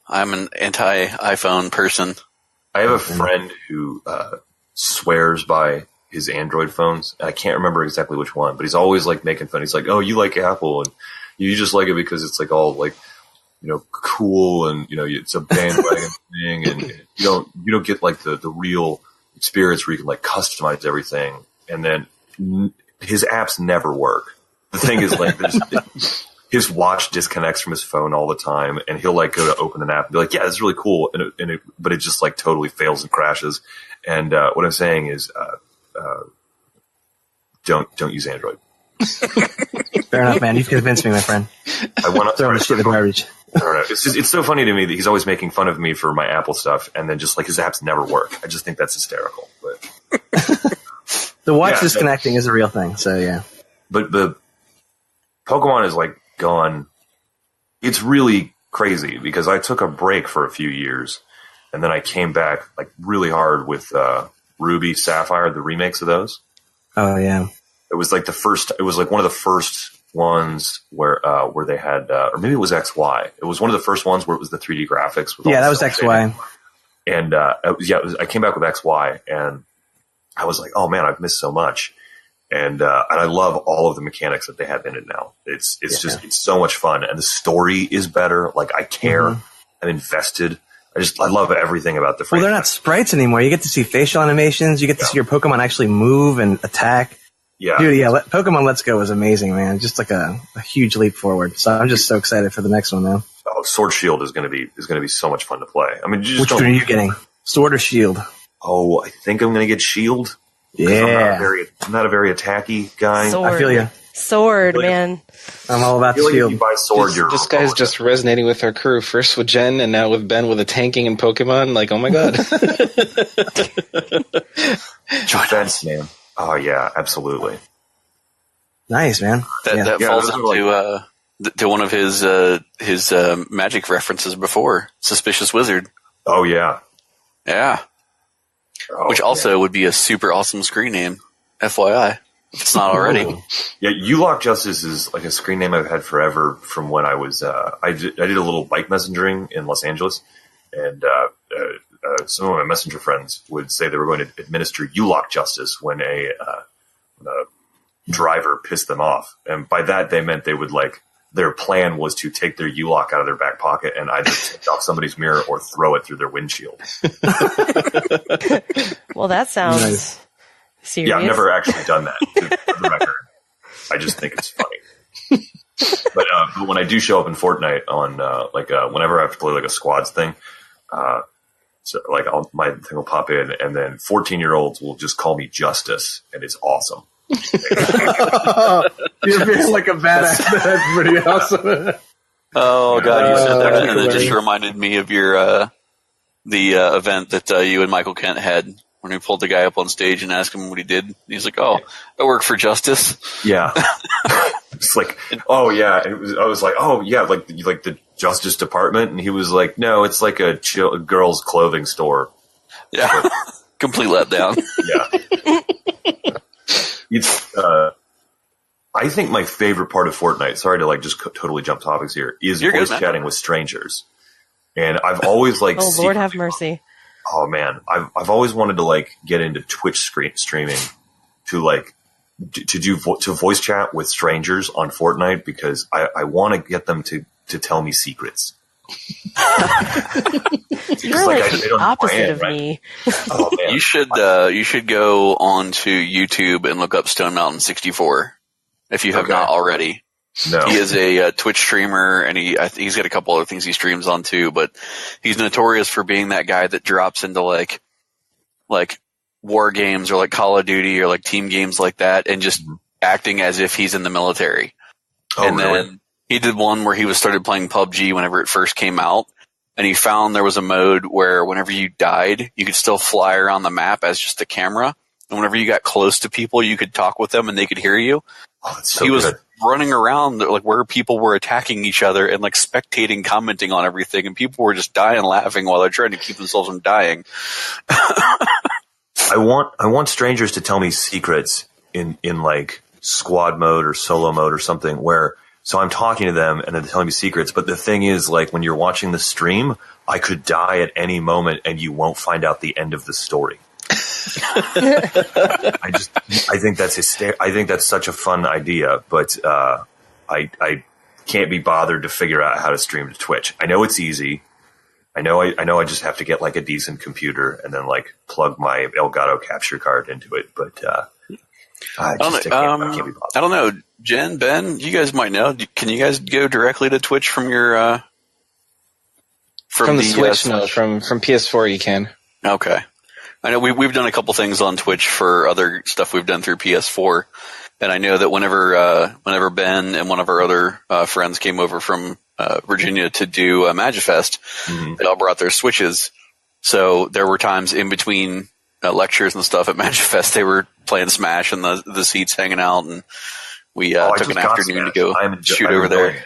I'm an anti-iPhone person. I have a friend who swears by his Android phones. I can't remember exactly which one, but he's always like making fun. He's like, "Oh, you like Apple, and you just like it because it's like all like, cool, and it's a bandwagon thing, and you don't get like the real experience where you can like customize everything." And then his apps never work. The thing is like his watch disconnects from his phone all the time, and he'll like go to open an app and be like, "Yeah, it's really cool," but it just like totally fails and crashes. And what I'm saying is, don't use Android. Fair enough, man. You've convinced me, my friend. I want to throw the shit in the garbage. I don't know. It's so funny to me that he's always making fun of me for my Apple stuff, and then just like his apps never work. I just think that's hysterical. But the watch disconnecting is a real thing. So yeah. But the Pokemon is like gone. It's really crazy because I took a break for a few years, and then I came back like really hard with Ruby, Sapphire, the remakes of those. Oh yeah. It was like one of the first ones where they had, or maybe it was XY. It was one of the first ones where it was the 3D graphics. With that was XY. And I came back with XY, and I was like, oh man, I've missed so much. And I love all of the mechanics that they have in it now. It's so much fun, and the story is better. Like I care. I'm invested. I love everything about the franchise. Well, they're not sprites anymore. You get to see facial animations. You get to see your Pokemon actually move and attack. Yeah. Dude, yeah, Pokemon Let's Go was amazing, man. Just like a huge leap forward. So I'm just so excited for the next one, man. Oh, Sword Shield is going to be so much fun to play. I mean, which one are you getting? Sword or Shield? Oh, I think I'm going to get Shield. Yeah. I'm not a very attacky guy. Sword. I feel you. Sword, man. I'm all about Shield. If you buy Sword, this guy's just resonating with our crew. First with Jen, and now with Ben with the tanking and Pokemon. Like, oh my god. Defense, man. Oh yeah, absolutely. Nice, man. That falls into one of his magic references before. Suspicious Wizard. Oh yeah. Yeah. Oh, Which also would be a super awesome screen name, FYI. If it's not already. Yeah, Ulock Justice is like a screen name I've had forever from when I was, I did a little bike messengering in Los Angeles, and some of my messenger friends would say they were going to administer Ulock Justice when a driver pissed them off. And by that, they meant they would their plan was to take their U-lock out of their back pocket and either take off somebody's mirror or throw it through their windshield. Well, that sounds Nice. serious. Yeah, I've never actually done that, for the record. I just think it's funny. But when I do show up in Fortnite on, whenever I have to play like a squads thing, my thing will pop in, and then 14-year-olds will just call me Justice, and it's awesome. You're being like a badass. That's pretty awesome. Oh God, you said that, and it hilarious. just reminded me of your the event that you and Michael Kent had when we pulled the guy up on stage and asked him what he did. He's like, "Oh, I work for Justice." Yeah, it's like, oh yeah. And I was like, oh yeah, like the Justice Department, and he was like, no, it's like a girls' clothing store. Yeah, complete letdown. Yeah. It's, I think my favorite part of Fortnite, sorry to just totally jump topics here, is You're voice good, man. chatting with strangers. And I've always Oh, Lord have mercy. Oh man, I've always wanted to get into Twitch streaming to voice chat with strangers on Fortnite, because I want to get them to tell me secrets. You're the opposite of me. Oh man, You should go on to YouTube and look up Stone Mountain 64 if you have not already. no. He is a Twitch streamer, and he's got a couple other things he streams on too. But he's notorious for being that guy that drops into like war games or like Call of Duty or like team games like that, and just acting as if he's in the military. Oh, And really? then he did one where he started playing PUBG whenever it first came out, and he found there was a mode where whenever you died, you could still fly around the map as just a camera, and whenever you got close to people, you could talk with them and they could hear you. Oh, that's so He was good. running around where people were attacking each other and spectating, commenting on everything, and people were just dying laughing while they're trying to keep themselves from dying. I want strangers to tell me secrets in squad mode or solo mode or something, where so I'm talking to them and they're telling me secrets. But the thing is, when you're watching the stream, I could die at any moment and you won't find out the end of the story. I think that's such a fun idea, but I can't be bothered to figure out how to stream to Twitch. I know it's easy. I know I just have to get a decent computer and then plug my Elgato capture card into it, but I can't be bothered. I don't know. Jen, Ben, you guys might know. Can you guys go directly to Twitch from your From the Switch? No, from PS4 you can. Okay. I know we've done a couple things on Twitch for other stuff we've done through PS4, and I know that whenever Ben and one of our other friends came over from Virginia to do Magifest, they all brought their Switches. So there were times in between lectures and stuff at Magifest, they were playing Smash in the seats hanging out, and we took an afternoon to go shoot over there.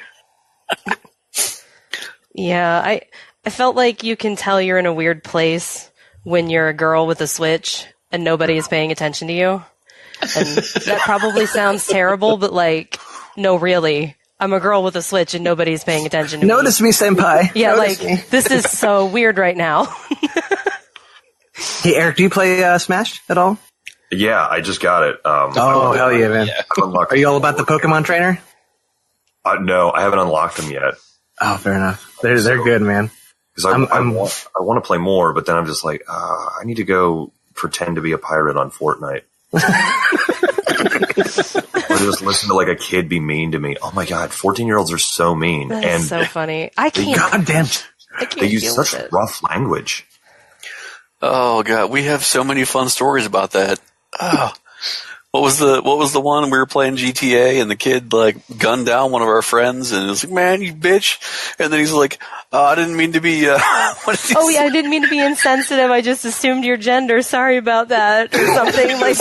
Yeah, I felt like you can tell you're in a weird place when you're a girl with a Switch and nobody is paying attention to you. And that probably sounds terrible, but no, really. I'm a girl with a Switch and nobody's paying attention to me. Notice me, senpai. Yeah, Notice me. this is so weird right now. Hey, Eric, do you play Smash at all? Yeah, I just got it. Oh, hell yeah, man. I've unlocked Are you all about the Pokemon trainer? No, I haven't unlocked them yet. Oh, fair enough. They're good, man. Because I want to play more, but then I'm just I need to go pretend to be a pirate on Fortnite. Or just listen to a kid be mean to me. Oh my god, 14-year-olds are so mean. That's so funny. I can't. Goddamn. I can't They use deal such with it. rough language. Oh god, we have so many fun stories about that. Oh. What was the one we were playing GTA and the kid gunned down one of our friends and it was like, man, you bitch, and then he's like, oh, I didn't mean to be what did he say? Yeah, I didn't mean to be insensitive. I just assumed your gender. Sorry about that, or something like.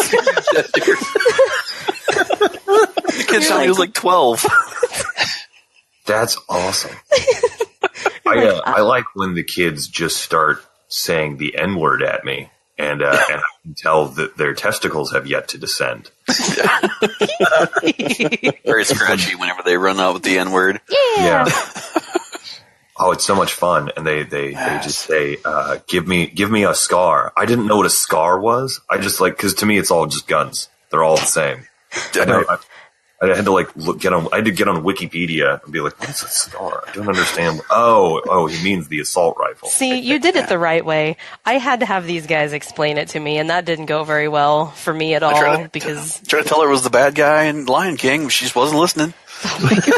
The kid sounded he was 12. That's awesome. I like when the kids just start saying the N-word at me, and I can tell that their testicles have yet to descend. Very scratchy whenever they run out with the N-word. Yeah. Oh, it's so much fun, and they just say, "Give me a scar." I didn't know what a scar was. I just because to me it's all just guns. They're all the same. I had to I had to get on Wikipedia and be like, "What's a scar?" I don't understand. Oh, he means the assault rifle. See, you did it the right way. I had to have these guys explain it to me, and that didn't go very well for me at all because tried to tell her it was the bad guy in Lion King, but she just wasn't listening. Oh my God.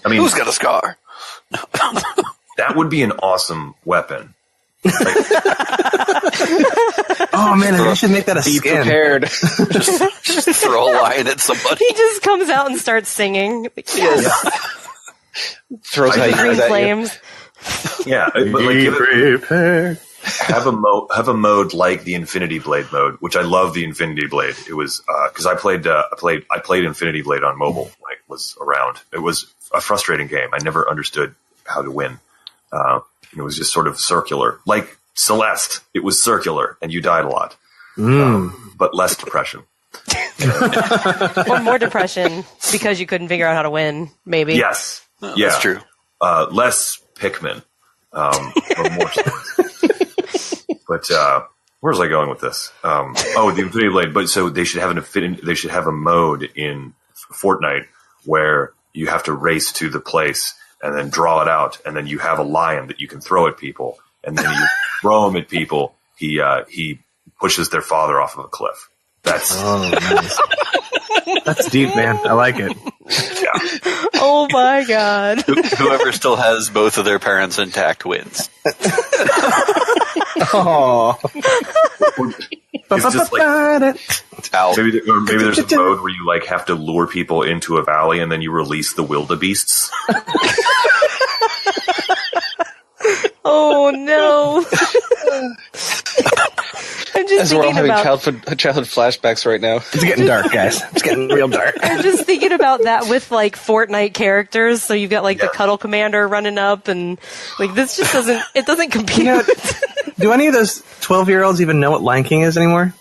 I mean, who's got a scar? That would be an awesome weapon. Oh man, I should make that a Be skin. prepared. just throw a lion at somebody. He just comes out and starts singing. Yes. Throws I Green hyenas at you. flames. Yeah, but have a mode like the Infinity Blade mode, which I love. The Infinity Blade. It was because I played Infinity Blade on mobile when it was around. It was a frustrating game. I never understood how to win. It was just sort of circular, like Celeste. It was circular, and you died a lot, but less depression. Or more depression because you couldn't figure out how to win, maybe. Yes, yeah, That's true. Less Pikmin, or more. But where was I going with this? The Infinity Blade. But so they should have a mode in Fortnite where you have to race to the place and then draw it out, and then you have a lion that you can throw at people, and then you throw him at people. He pushes their father off of a cliff. That's nice. That's deep, man. I like it. Yeah. Oh my God. Whoever still has both of their parents intact wins. Oh. It's just Out. maybe there's a mode where you have to lure people into a valley and then you release the wildebeests. Oh no. I'm just As we're all thinking having about childhood flashbacks right now. It's getting dark, guys. It's getting real dark. I'm just thinking about that with Fortnite characters. So you've got the Cuddle Commander running up, and this just doesn't compute. Do any of those 12-year-olds even know what Lion King is anymore?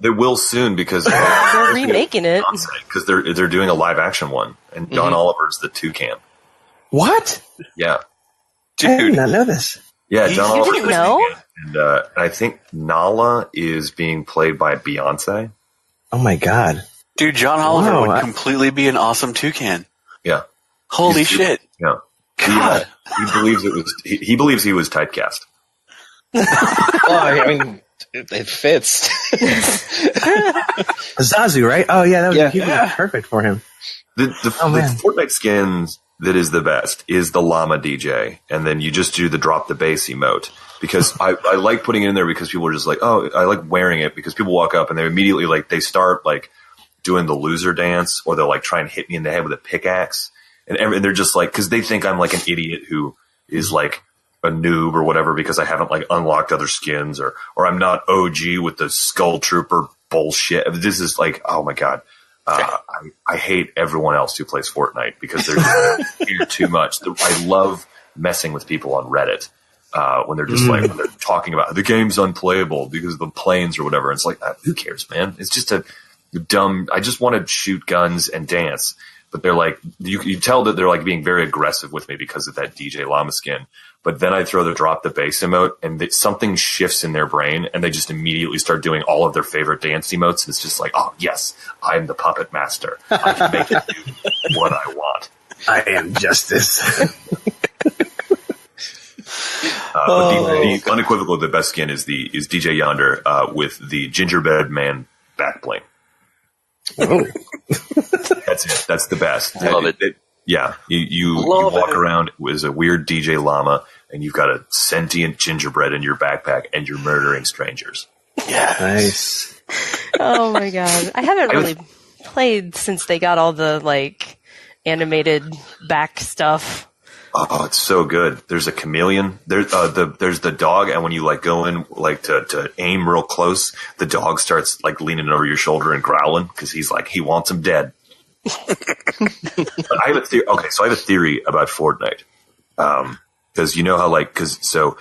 They will soon because They're remaking it. because they're doing a live action one, and Don Oliver's the toucan. What? Yeah, I did Dude, not know this. yeah. Don Oliver's didn't the know? toucan. And I think Nala is being played by Beyonce. Oh my God. John Oliver Wow, would completely be an awesome toucan. Yeah, Holy shit. yeah. God. He believes it was. He believes he was typecast. Well, I mean, it fits. Zazu, right? Oh yeah, that would be Yeah. perfect for him. The man. Fortnite skins that is the best is the llama DJ, and then you just do the drop the bass emote. Because I like putting it in there because people are just I like wearing it because people walk up and they immediately they start doing the loser dance, or they'll try and hit me in the head with a pickaxe, and they're just because they think I'm an idiot who is a noob or whatever because I haven't unlocked other skins or I'm not OG with the Skull Trooper bullshit. This is oh my God. I hate everyone else who plays Fortnite because they're just here too much. I love messing with people on Reddit. When they're just when they're talking about the game's unplayable because of the planes or whatever. It's who cares, man? It's just a dumb. I just want to shoot guns and dance. But they're you tell that they're being very aggressive with me because of that DJ Llama skin. But then I throw the drop the bass emote, and something shifts in their brain, and they just immediately start doing all of their favorite dance emotes. And it's just oh yes, I'm the puppet master. I can make it do what I want. I am justice. The unequivocal, the best skin is DJ Yonder with the gingerbread man back bling. Oh. That's it. That's the best. I love it. Yeah, you walk around as a weird DJ llama, and you've got a sentient gingerbread in your backpack, and you're murdering strangers. Yeah. Nice. Oh my God. I haven't really played since they got all the animated back stuff. Oh, it's so good. There's a chameleon. There's the dog, and when you go in to aim real close, the dog starts leaning over your shoulder and growling because he's he wants him dead. But I have a theory. Okay, so I have a theory about Fortnite. Because you know how, so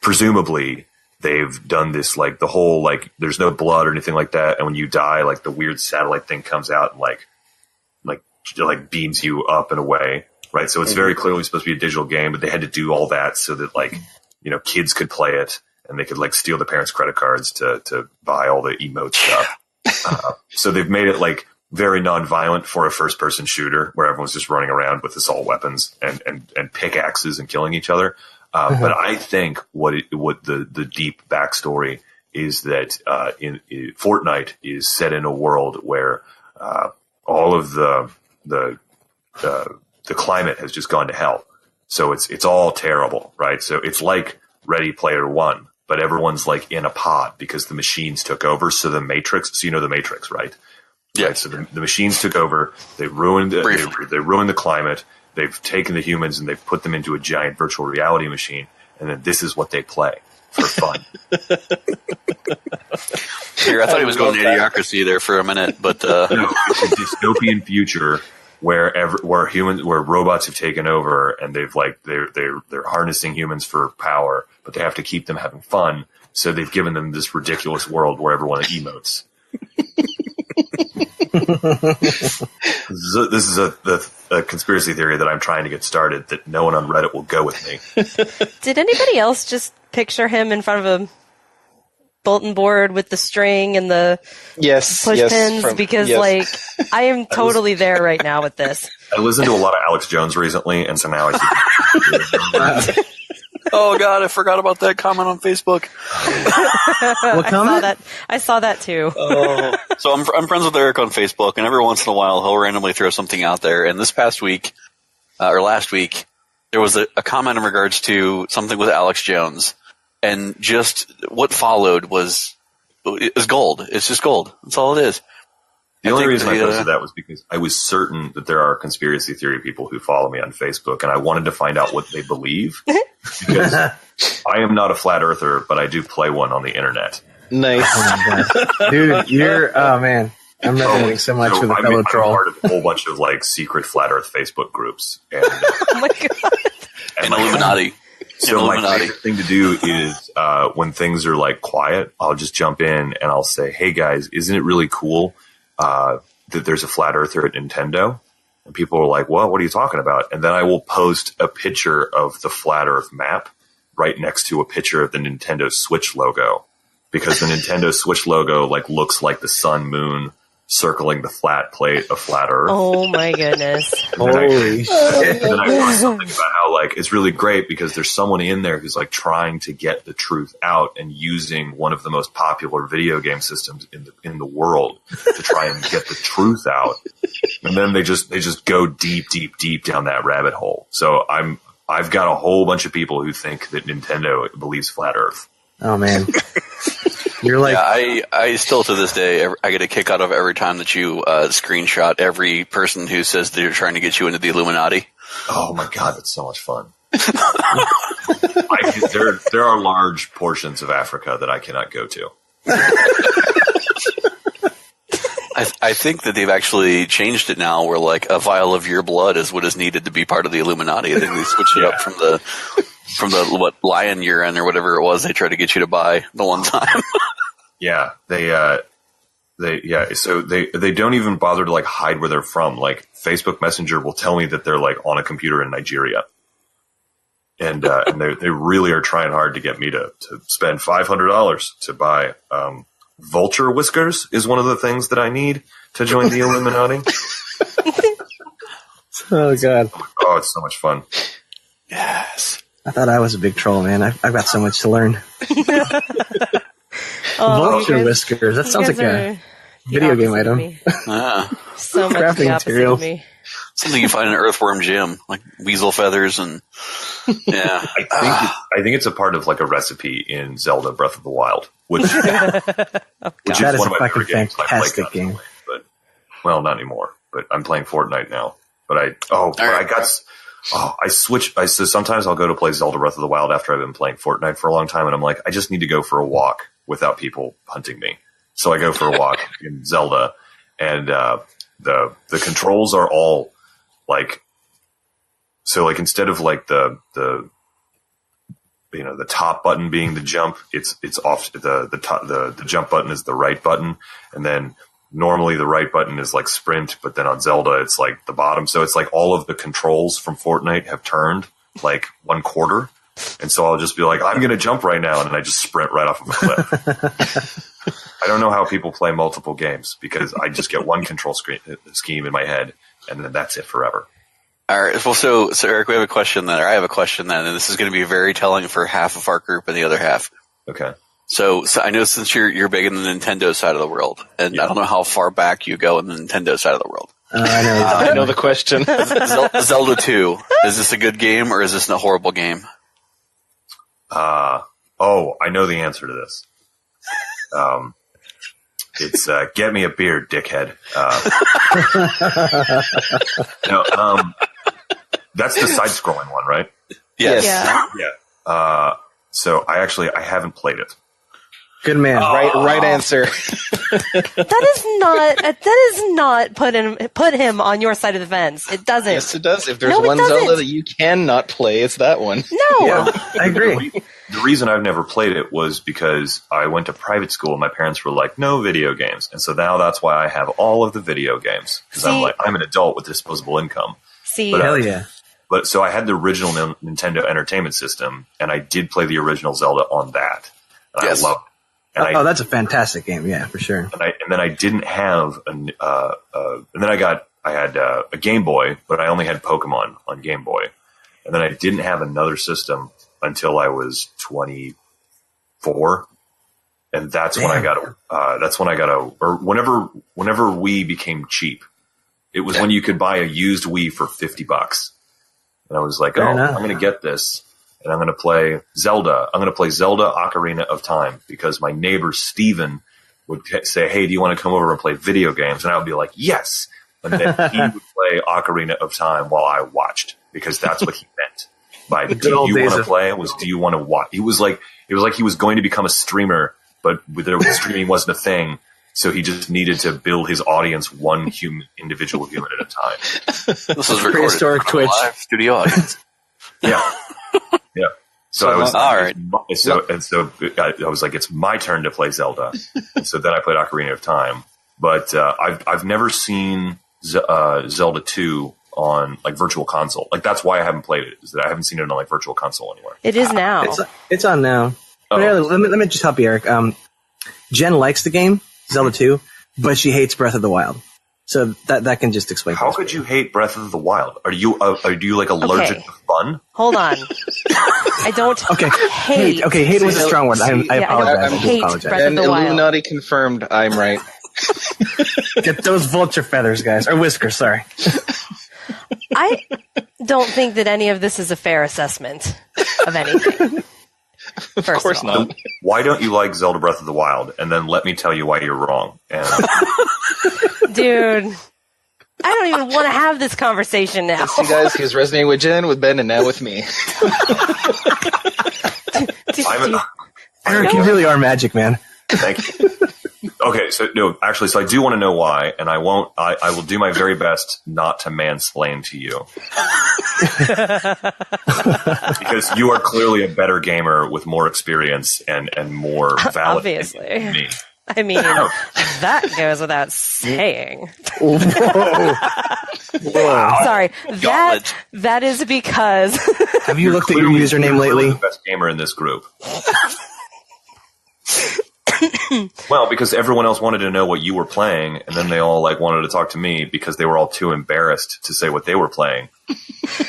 presumably they've done this, like, the whole, like, there's no blood or anything like that. And when you die, like, the weird satellite thing comes out and, like beams you up and away. Right. So it's very clearly supposed to be a digital game, but they had to do all that so that, like, kids could play it and they could, like, steal the parents' credit cards to buy all the emote stuff. So they've made it, like, very non-violent for a first-person shooter where everyone's just running around with assault weapons and pickaxes and killing each other. But I think what the deep backstory is that in Fortnite is set in a world where all of the climate has just gone to hell. So it's all terrible, right? So it's like Ready Player One, but everyone's, like, in a pod because the machines took over. So the Matrix, so you know the Matrix, right? Yeah. Right? So the machines took over. They ruined they ruined the climate. They've taken the humans and they've put them into a giant virtual reality machine. And then this is what they play for fun. Here, I thought he was going Idiocracy there for a minute, but no, it's a dystopian future where robots have taken over and they're harnessing humans for power, but they have to keep them having fun. So they've given them this ridiculous world where everyone emotes. This is a conspiracy theory that I'm trying to get started that no one on Reddit will go with me. Did anybody else just picture him in front of a bulletin board with the string and the push pins? Because I am totally there right now with this. I listened to a lot of Alex Jones recently, and so now I see. Oh God, I forgot about that comment on Facebook. What comment? I saw that too. So I'm friends with Eric on Facebook, and every once in a while he'll randomly throw something out there. And this past week, or last week, there was a comment in regards to something with Alex Jones, and just what followed is gold. It's just gold. That's all it is. The only reason I posted that was because I was certain that there are conspiracy theory people who follow me on Facebook, and I wanted to find out what they believe. Because I am not a flat earther, but I do play one on the internet. Nice. Dude, man. I'm resonating so much with a fellow troll. I'm part of a whole bunch of, like, secret flat earth Facebook groups. And, oh my God. And Illuminati. So my favorite thing to do is when things are, like, quiet, I'll just jump in and I'll say, hey guys, isn't it really cool that there's a flat earther at Nintendo? And people are like, what are you talking about? And then I will post a picture of the flat earth map right next to a picture of the Nintendo Switch logo, because the Nintendo Switch logo, like, looks like the sun moon circling the flat plate of flat earth. Oh my goodness. Holy shit. And then I wrote something about how, like, it's really great because there's someone in there who's, like, trying to get the truth out and using one of the most popular video game systems in the world to try and get the truth out. And then they just go deep down that rabbit hole. So I've got a whole bunch of people who think that Nintendo believes flat earth. Oh man. You're like, yeah, I still to this day, I get a kick out of every time that you screenshot every person who says they're trying to get you into the Illuminati. Oh my God, that's so much fun. There are large portions of Africa that I cannot go to. I think that they've actually changed it now where, like, a vial of your blood is what is needed to be part of the Illuminati. I think they switched it up from the lion urine or whatever it was they tried to get you to buy the one time. Yeah, so they don't even bother to, like, hide where they're from. Like, Facebook Messenger will tell me that they're, like, on a computer in Nigeria. And they really are trying hard to get me to spend $500 to buy vulture whiskers is one of the things that I need to join the Illuminati. oh God. Oh, it's so much fun. Yes. I thought I was a big troll, man. I've got so much to learn. Vulture whiskers. That sounds like a video game item. So much crafting the opposite materials. of me. Something you find in an earthworm gym, like weasel feathers and yeah. I think it's a part of, like, a recipe in Zelda Breath of the Wild, which is that is one a of my fucking favorite games. fantastic game. But, well, not anymore. But I'm playing Fortnite now. But so sometimes I'll go to play Zelda Breath of the Wild after I've been playing Fortnite for a long time, and I'm like, I just need to go for a walk without people hunting me. So I go for a walk in Zelda, and the controls are all like, so like instead of like the top button being the jump, it's off the jump button is the right button, and then normally the right button is like sprint, but then on Zelda it's like the bottom. So it's like all of the controls from Fortnite have turned like 1/4. And so I'll just be like, I'm going to jump right now. And then I just sprint right off of a cliff. I don't know how people play multiple games because I just get one control scheme in my head and then that's it forever. All right. Well, so Eric, we have a question then, or I have a question then, and this is going to be very telling for half of our group and the other half. Okay. So I know since you're big in the Nintendo side of the world, and I don't know how far back you go in the Nintendo side of the world. I know the question. Zelda 2, is this a good game or is this a horrible game? I know the answer to this. It's get me a beer, dickhead. That's the side-scrolling one, right? Yes. Yeah. So I haven't played it. Good man. Right answer. That is not put him on your side of the fence. It doesn't. Yes, it does. If there's No, it one doesn't. Zelda that you cannot play, it's that one. No. Yeah, I agree. The reason I've never played it was because I went to private school and my parents were like, no video games. And so now that's why I have all of the video games. Because I'm an adult with disposable income. See, But, Hell yeah. But so I had the original Nintendo Entertainment System, and I did play the original Zelda on that. And Yes. I loved it. And That's a fantastic game. Yeah, for sure. and then I didn't have and then I had a Game Boy, but I only had Pokemon on Game Boy. And then I didn't have another system until I was 24. And that's when I got or whenever Wii became cheap. It was when you could buy a used Wii for $50. And I was like, Fair enough. I'm going to get this. And I'm going to play Zelda. I'm going to play Zelda Ocarina of Time because my neighbor Steven would say, hey, do you want to come over and play video games? And I would be like, yes. And then he would play Ocarina of Time while I watched because that's what he meant. By do you want to play? Was do you want to watch? It was like he was going to become a streamer, but streaming wasn't a thing. So he just needed to build his audience one individual human at a time. This was recorded Prehistoric on a Twitch. live studio audience. Yeah. Yeah. So I was all right. So I was like, it's my turn to play Zelda. And so then I played Ocarina of Time, but I've never seen Zelda 2 on like Virtual Console. Like that's why I haven't played it. Is that I haven't seen it on like Virtual Console anywhere. it is now. It's on now. Oh. Let me just help you, Eric. Jen likes the game, Zelda 2, but she hates Breath of the Wild. So that can just explain. How could you hate Breath of the Wild? Are you like allergic to fun? Hold on. I don't hate. Hate was a strong word. I apologize. I hate apologize. Breath of And the Wild. Illuminati confirmed I'm right. Get those vulture feathers, guys. Or whiskers, sorry. I don't think that any of this is a fair assessment of anything. Of course not. Why don't you like Zelda Breath of the Wild? And then let me tell you why you're wrong. And Dude, I don't even want to have this conversation now. See, guys, he was resonating with Jen, with Ben, and now with me. Eric, you really are magic, man. thank you. Okay, so I do want to know why, and I will do my very best not to mansplain to you. Because you are clearly a better gamer with more experience and more valid Obviously. than me. I mean, that goes without saying. Whoa. Sorry, Gauntlet. that is because Have you looked at your Clearly, username you're lately? the best gamer in this group. Well, because everyone else wanted to know what you were playing, and then they all wanted to talk to me because they were all too embarrassed to say what they were playing.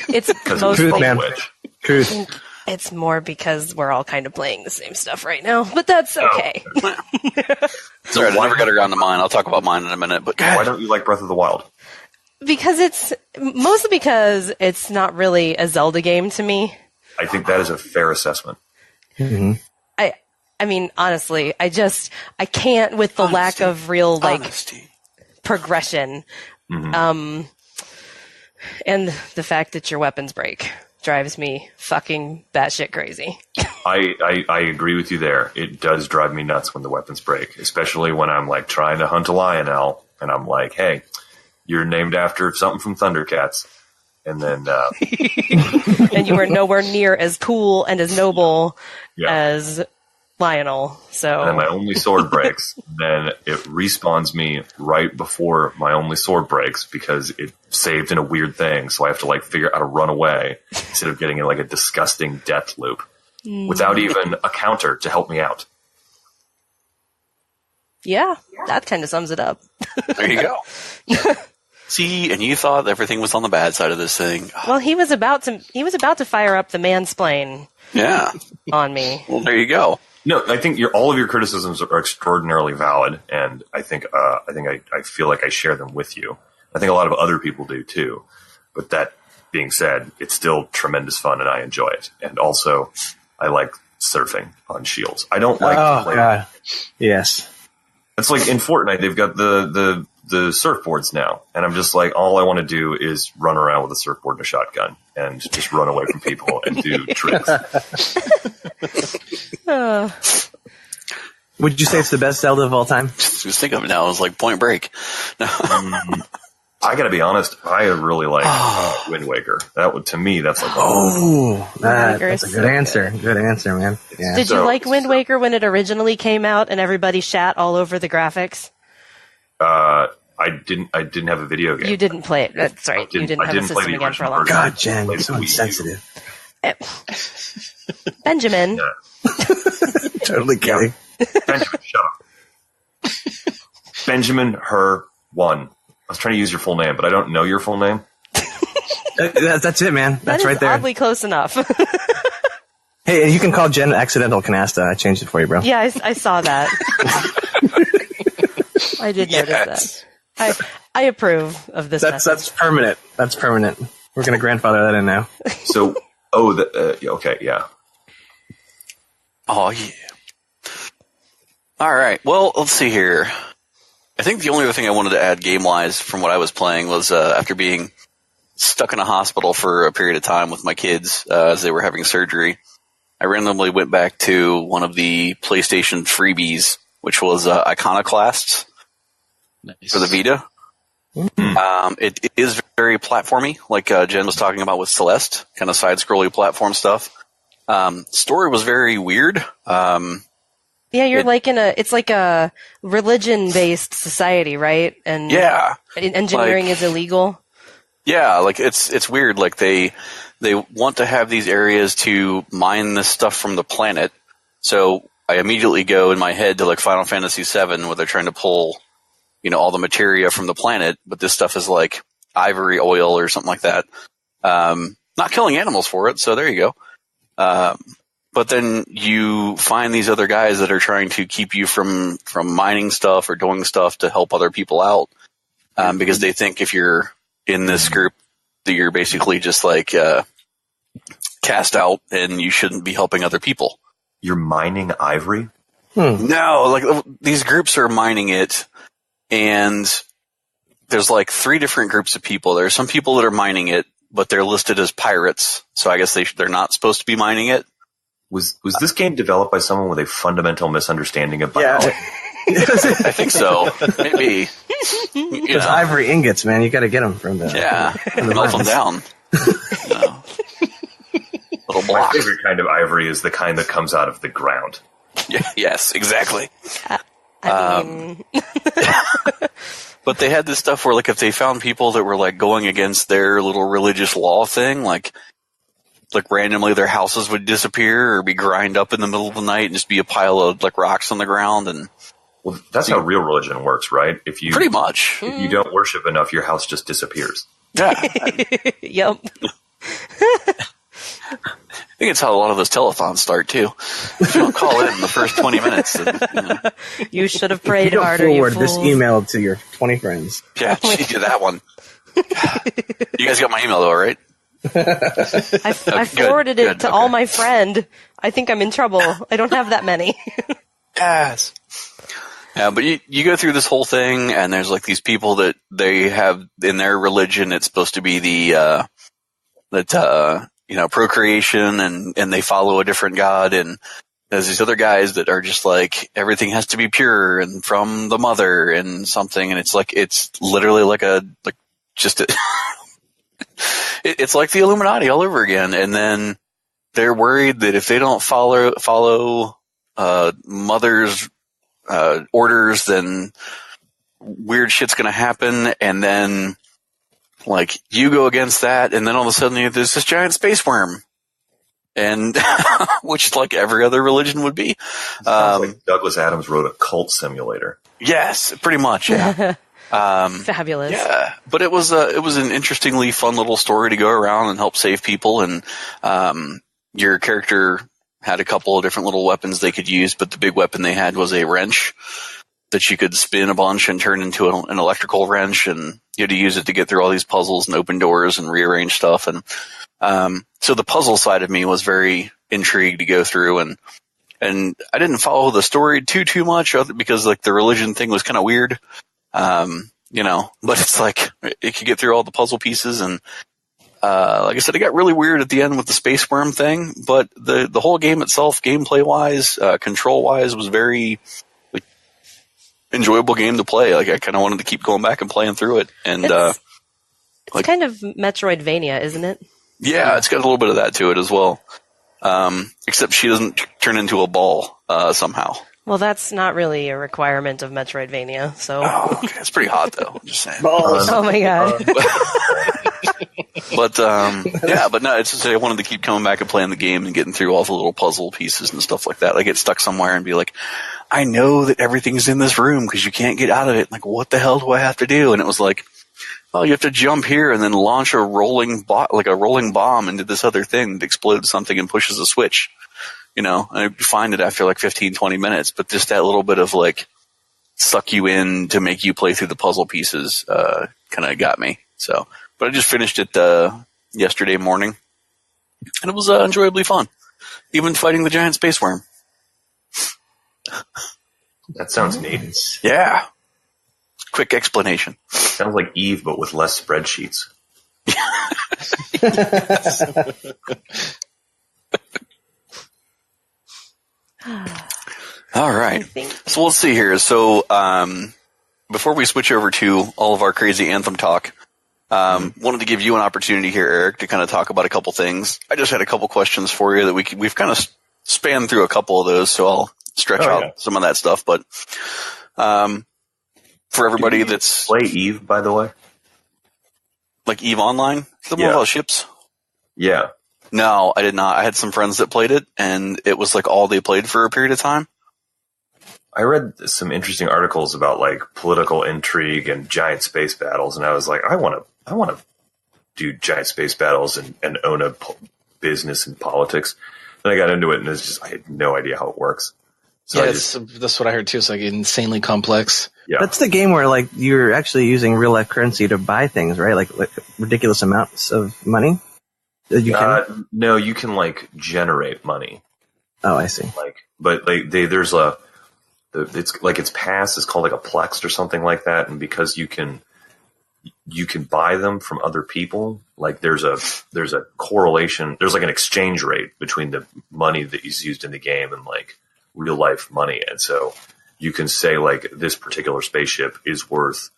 it's Because it was mostly Truth, man. Twitch. Truth. it's more because we're all kind of playing the same stuff right now, but that's okay. Sorry, I never got around to mine. I'll talk about mine in a minute. But Why don't you like Breath of the Wild? Because it's not really a Zelda game to me. I think that is a fair assessment. Mm-hmm. I mean, honestly, I can't with the lack of real honesty. progression, and the fact that your weapons break drives me fucking batshit crazy. I agree with you there. It does drive me nuts when the weapons break, especially when I'm trying to hunt a Lionel, and I'm like, hey, you're named after something from Thundercats. And then, And you were nowhere near as cool and as noble as Lionel. So, and then my only sword breaks. Then it respawns me right before my only sword breaks because it saved in a weird thing. So I have to like figure out how to run away instead of getting in like a disgusting death loop without even a counter to help me out. yeah, that kind of sums it up. There you go. See, and you thought everything was on the bad side of this thing. Well, he was about to fire up the mansplain Yeah. on me. Well, there you go. No, I think all of your criticisms are extraordinarily valid, and I feel like I share them with you. I think a lot of other people do too. But that being said, it's still tremendous fun, and I enjoy it. And also, I like surfing on shields. I don't like. Oh God, yes. It's like in Fortnite, they've got the surfboards now, and I'm just like, all I want to do is run around with a surfboard and a shotgun, and just run away from people and do tricks. Would you say it's the best Zelda of all time? Just think of it now. It's like Point Break. No. I got to be honest, I really like Wind Waker. To me, that's like that's a good answer. Good answer, man. Yeah. Did you like Wind Waker when it originally came out and everybody shat all over the graphics? I didn't have a video game. You didn't play it. That's right. You didn't have a play system the again for a original long version. time. God, Jen, you're so Wii U. insensitive. Benjamin. Yeah. Totally kidding. Benjamin, shut up. Benjamin Her One. I was trying to use your full name, but I don't know your full name. That's it, man. That That's is right there. oddly close enough. Hey, you can call Jen Accidental Canasta. I changed it for you, bro. Yeah, I saw that. I did notice that. I approve of this message. That's permanent. That's permanent. We're going to grandfather that in now. So, okay, yeah. Oh, yeah. All right. Well, let's see here. I think the only other thing I wanted to add game-wise from what I was playing was after being stuck in a hospital for a period of time with my kids as they were having surgery, I randomly went back to one of the PlayStation freebies, which was Iconoclasts for the Vita. It is very platformy, like Jen was talking about with Celeste, kind of side-scrolly platform stuff. Story was very weird. Yeah, you're it's like a religion-based society, right? And Yeah. engineering is illegal. Yeah, like it's weird. Like they want to have these areas to mine this stuff from the planet. So I immediately go in my head to like Final Fantasy VII, where they're trying to pull, all the materia from the planet, but this stuff is like ivory oil or something like that. Not killing animals for it, so there you go. But then you find these other guys that are trying to keep you from mining stuff or doing stuff to help other people out, because they think if you're in this group that you're basically just like cast out and you shouldn't be helping other people. You're mining ivory? No, like these groups are mining it, and there's like 3 different groups of people. There are some people that are mining it, but they're listed as pirates, so I guess they're not supposed to be mining it. Was this game developed by someone with a fundamental misunderstanding of biology? I think so. Maybe. Those ivory ingots, man. You got to get them from the melt them down. Little My block. favorite kind of ivory is the kind that comes out of the ground. Yeah, yes, exactly. I mean, But they had this stuff where, like, if they found people that were like going against their little religious law thing, like randomly their houses would disappear or be grind up in the middle of the night and just be a pile of like rocks on the ground. And Well, that's how real religion works, right? If you pretty much, if you don't worship enough, your house just disappears. yeah. yep. I think it's how a lot of those telethons start too. If you don't call in the first 20 minutes, then, You should have You prayed don't harder. You forward this fools. email to your 20 friends. yeah, she did that one. You guys got my email though, right? I good, forwarded it good, to okay. all my friend. I think I'm in trouble. I don't have that many. Yes. Yeah, but you go through this whole thing, and there's like these people that they have in their religion. It's supposed to be the procreation, and they follow a different god. And there's these other guys that are just like everything has to be pure and from the mother and something. And it's literally like It's like the Illuminati all over again. And then they're worried that if they don't follow Mother's orders, then weird shit's going to happen. And then, like, you go against that, and then all of a sudden there's this giant space worm. And which, like every other religion would be. Sounds like Douglas Adams wrote a cult simulator. Yes, pretty much, yeah. Fabulous. Yeah, but it was an interestingly fun little story to go around and help save people, and your character had a couple of different little weapons they could use, but the big weapon they had was a wrench that you could spin a bunch and turn into an electrical wrench, and you had to use it to get through all these puzzles and open doors and rearrange stuff. And so the puzzle side of me was very intrigued to go through, and I didn't follow the story too much because like the religion thing was kind of weird. But it's like it could get through all the puzzle pieces, and like I said, it got really weird at the end with the space worm thing. But the whole game itself, gameplay wise, control wise, was very like enjoyable game to play. Like I kind of wanted to keep going back and playing through it. And it's kind of Metroidvania, isn't it? Yeah, it's got a little bit of that to it as well. Except she doesn't turn into a ball somehow. Well, that's not really a requirement of Metroidvania, so... Oh, okay. It's pretty hot, though. I'm just saying. Oh, my God. But no, it's just I wanted to keep coming back and playing the game and getting through all the little puzzle pieces and stuff like that. I get stuck somewhere and be like, I know that everything's in this room because you can't get out of it. Like, what the hell do I have to do? And it was like, oh, you have to jump here and then launch a rolling bomb into this other thing that explodes something and pushes a switch. And you find it after like 15, 20 minutes, but just that little bit of like suck you in to make you play through the puzzle pieces, kind of got me. So, but I just finished it, yesterday morning, and it was, enjoyably fun. Even fighting the giant space worm. That sounds neat. Yeah. Quick explanation. Sounds like Eve, but with less spreadsheets. All right. So let's see here. So before we switch over to all of our crazy Anthem talk, wanted to give you an opportunity here, Eric, to kind of talk about a couple things. I just had a couple questions for you that we've kind of spanned through a couple of those, so I'll stretch out some of that stuff. But for everybody that's play Eve, by the way, like Eve Online, the mobile ships. Yeah. No, I did not. I had some friends that played it, and it was like all they played for a period of time. I read some interesting articles about like political intrigue and giant space battles, and I was like, I want to do giant space battles and own a business in politics. Then I got into it, and it's just I had no idea how it works. So that's what I heard too. It's like insanely complex. Yeah, that's the game where like you're actually using real life currency to buy things, right? Like ridiculous amounts of money. You can? No, you can like generate money. Oh, I see. But there's it's like its pass is called like a plex or something like that, and because you can buy them from other people, like there's a correlation. There's like an exchange rate between the money that is used in the game and like real life money, and so you can say like this particular spaceship is worth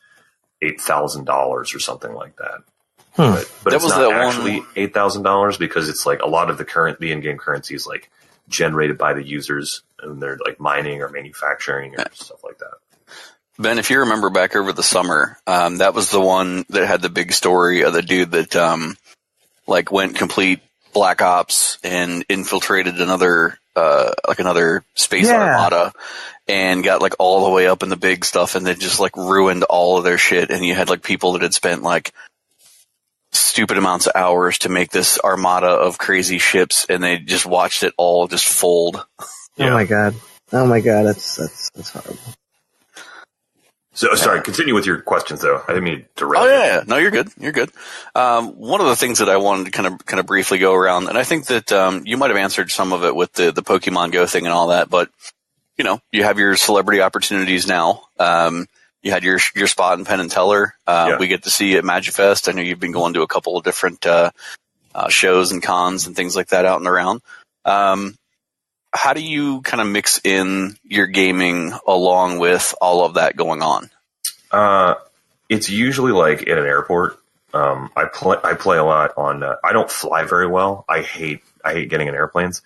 $8,000 or something like that. But it's not actually $8,000 because it's like a lot of the in-game currency is like generated by the users, and they're like mining or manufacturing or stuff like that. Ben, if you remember back over the summer, that was the one that had the big story of the dude that like went complete Black Ops and infiltrated another space armada and got like all the way up in the big stuff, and then just like ruined all of their shit. And you had like people that had spent like stupid amounts of hours to make this armada of crazy ships, and they just watched it all just fold. Yeah. Oh my god, that's horrible. So sorry, continue with your questions though. I didn't mean to derail. Oh yeah, no, you're good. One of the things that I wanted to kind of briefly go around, and I think that you might have answered some of it with the Pokemon Go thing and all that, but you have your celebrity opportunities now. You had your spot in Penn and Teller. We get to see you at MagiFest. I know you've been going to a couple of different shows and cons and things like that out and around. How do you kind of mix in your gaming along with all of that going on? It's usually like at an airport. I play a lot on. I don't fly very well. I hate getting in airplanes.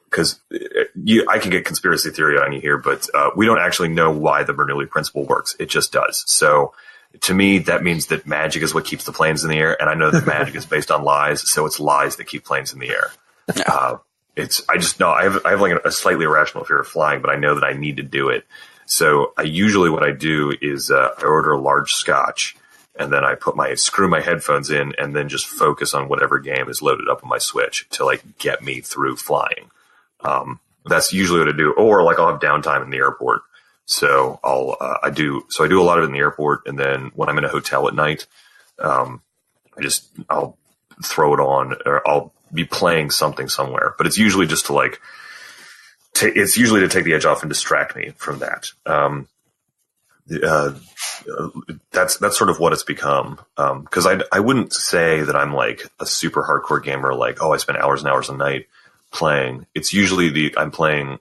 Because I can get conspiracy theory on you here, but we don't actually know why the Bernoulli principle works. It just does. So to me, that means that magic is what keeps the planes in the air, and I know that magic is based on lies, so it's lies that keep planes in the air. I have like a slightly irrational fear of flying, but I know that I need to do it. So what I do is I order a large scotch, and then I screw my headphones in, and then just focus on whatever game is loaded up on my Switch to like get me through flying. That's usually what I do, or like I'll have downtime in the airport. So I do a lot of it in the airport. And then when I'm in a hotel at night, I'll throw it on, or I'll be playing something somewhere, but it's usually just to it's usually to take the edge off and distract me from that. That's sort of what it's become. Cause I wouldn't say that I'm like a super hardcore gamer, like, oh, I spend hours and hours a night playing. It's usually I'm playing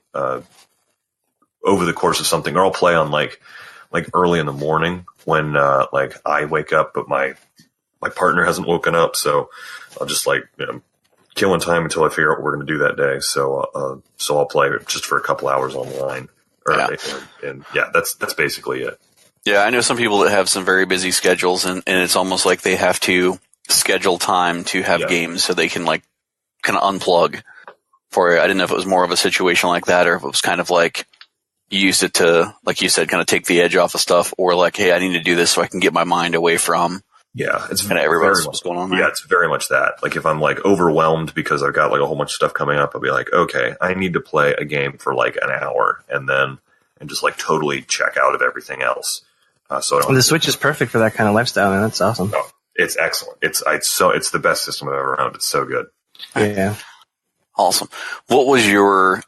over the course of something, or I'll play on like early in the morning when like I wake up but my partner hasn't woken up, so I'll just killing time until I figure out what we're going to do that day. So I'll play just for a couple hours online, and that's basically it. Yeah, I know some people that have some very busy schedules, and it's almost like they have to schedule time to have games so they can like kind of unplug. For it. I didn't know if it was more of a situation like that, or if it was kind of like you used it to, like you said, kind of take the edge off of stuff, or like, hey, I need to do this so I can get my mind away from. Yeah, it's kind of everybody what's going on there. Yeah, it's very much that. Like if I'm like overwhelmed because I've got like a whole bunch of stuff coming up, I'll be like, okay, I need to play a game for like an hour, and just like totally check out of everything else. So the Switch is perfect for that kind of lifestyle, man. That's awesome. Oh, it's excellent. It's the best system I've ever owned. It's so good. Yeah. Awesome. What was your,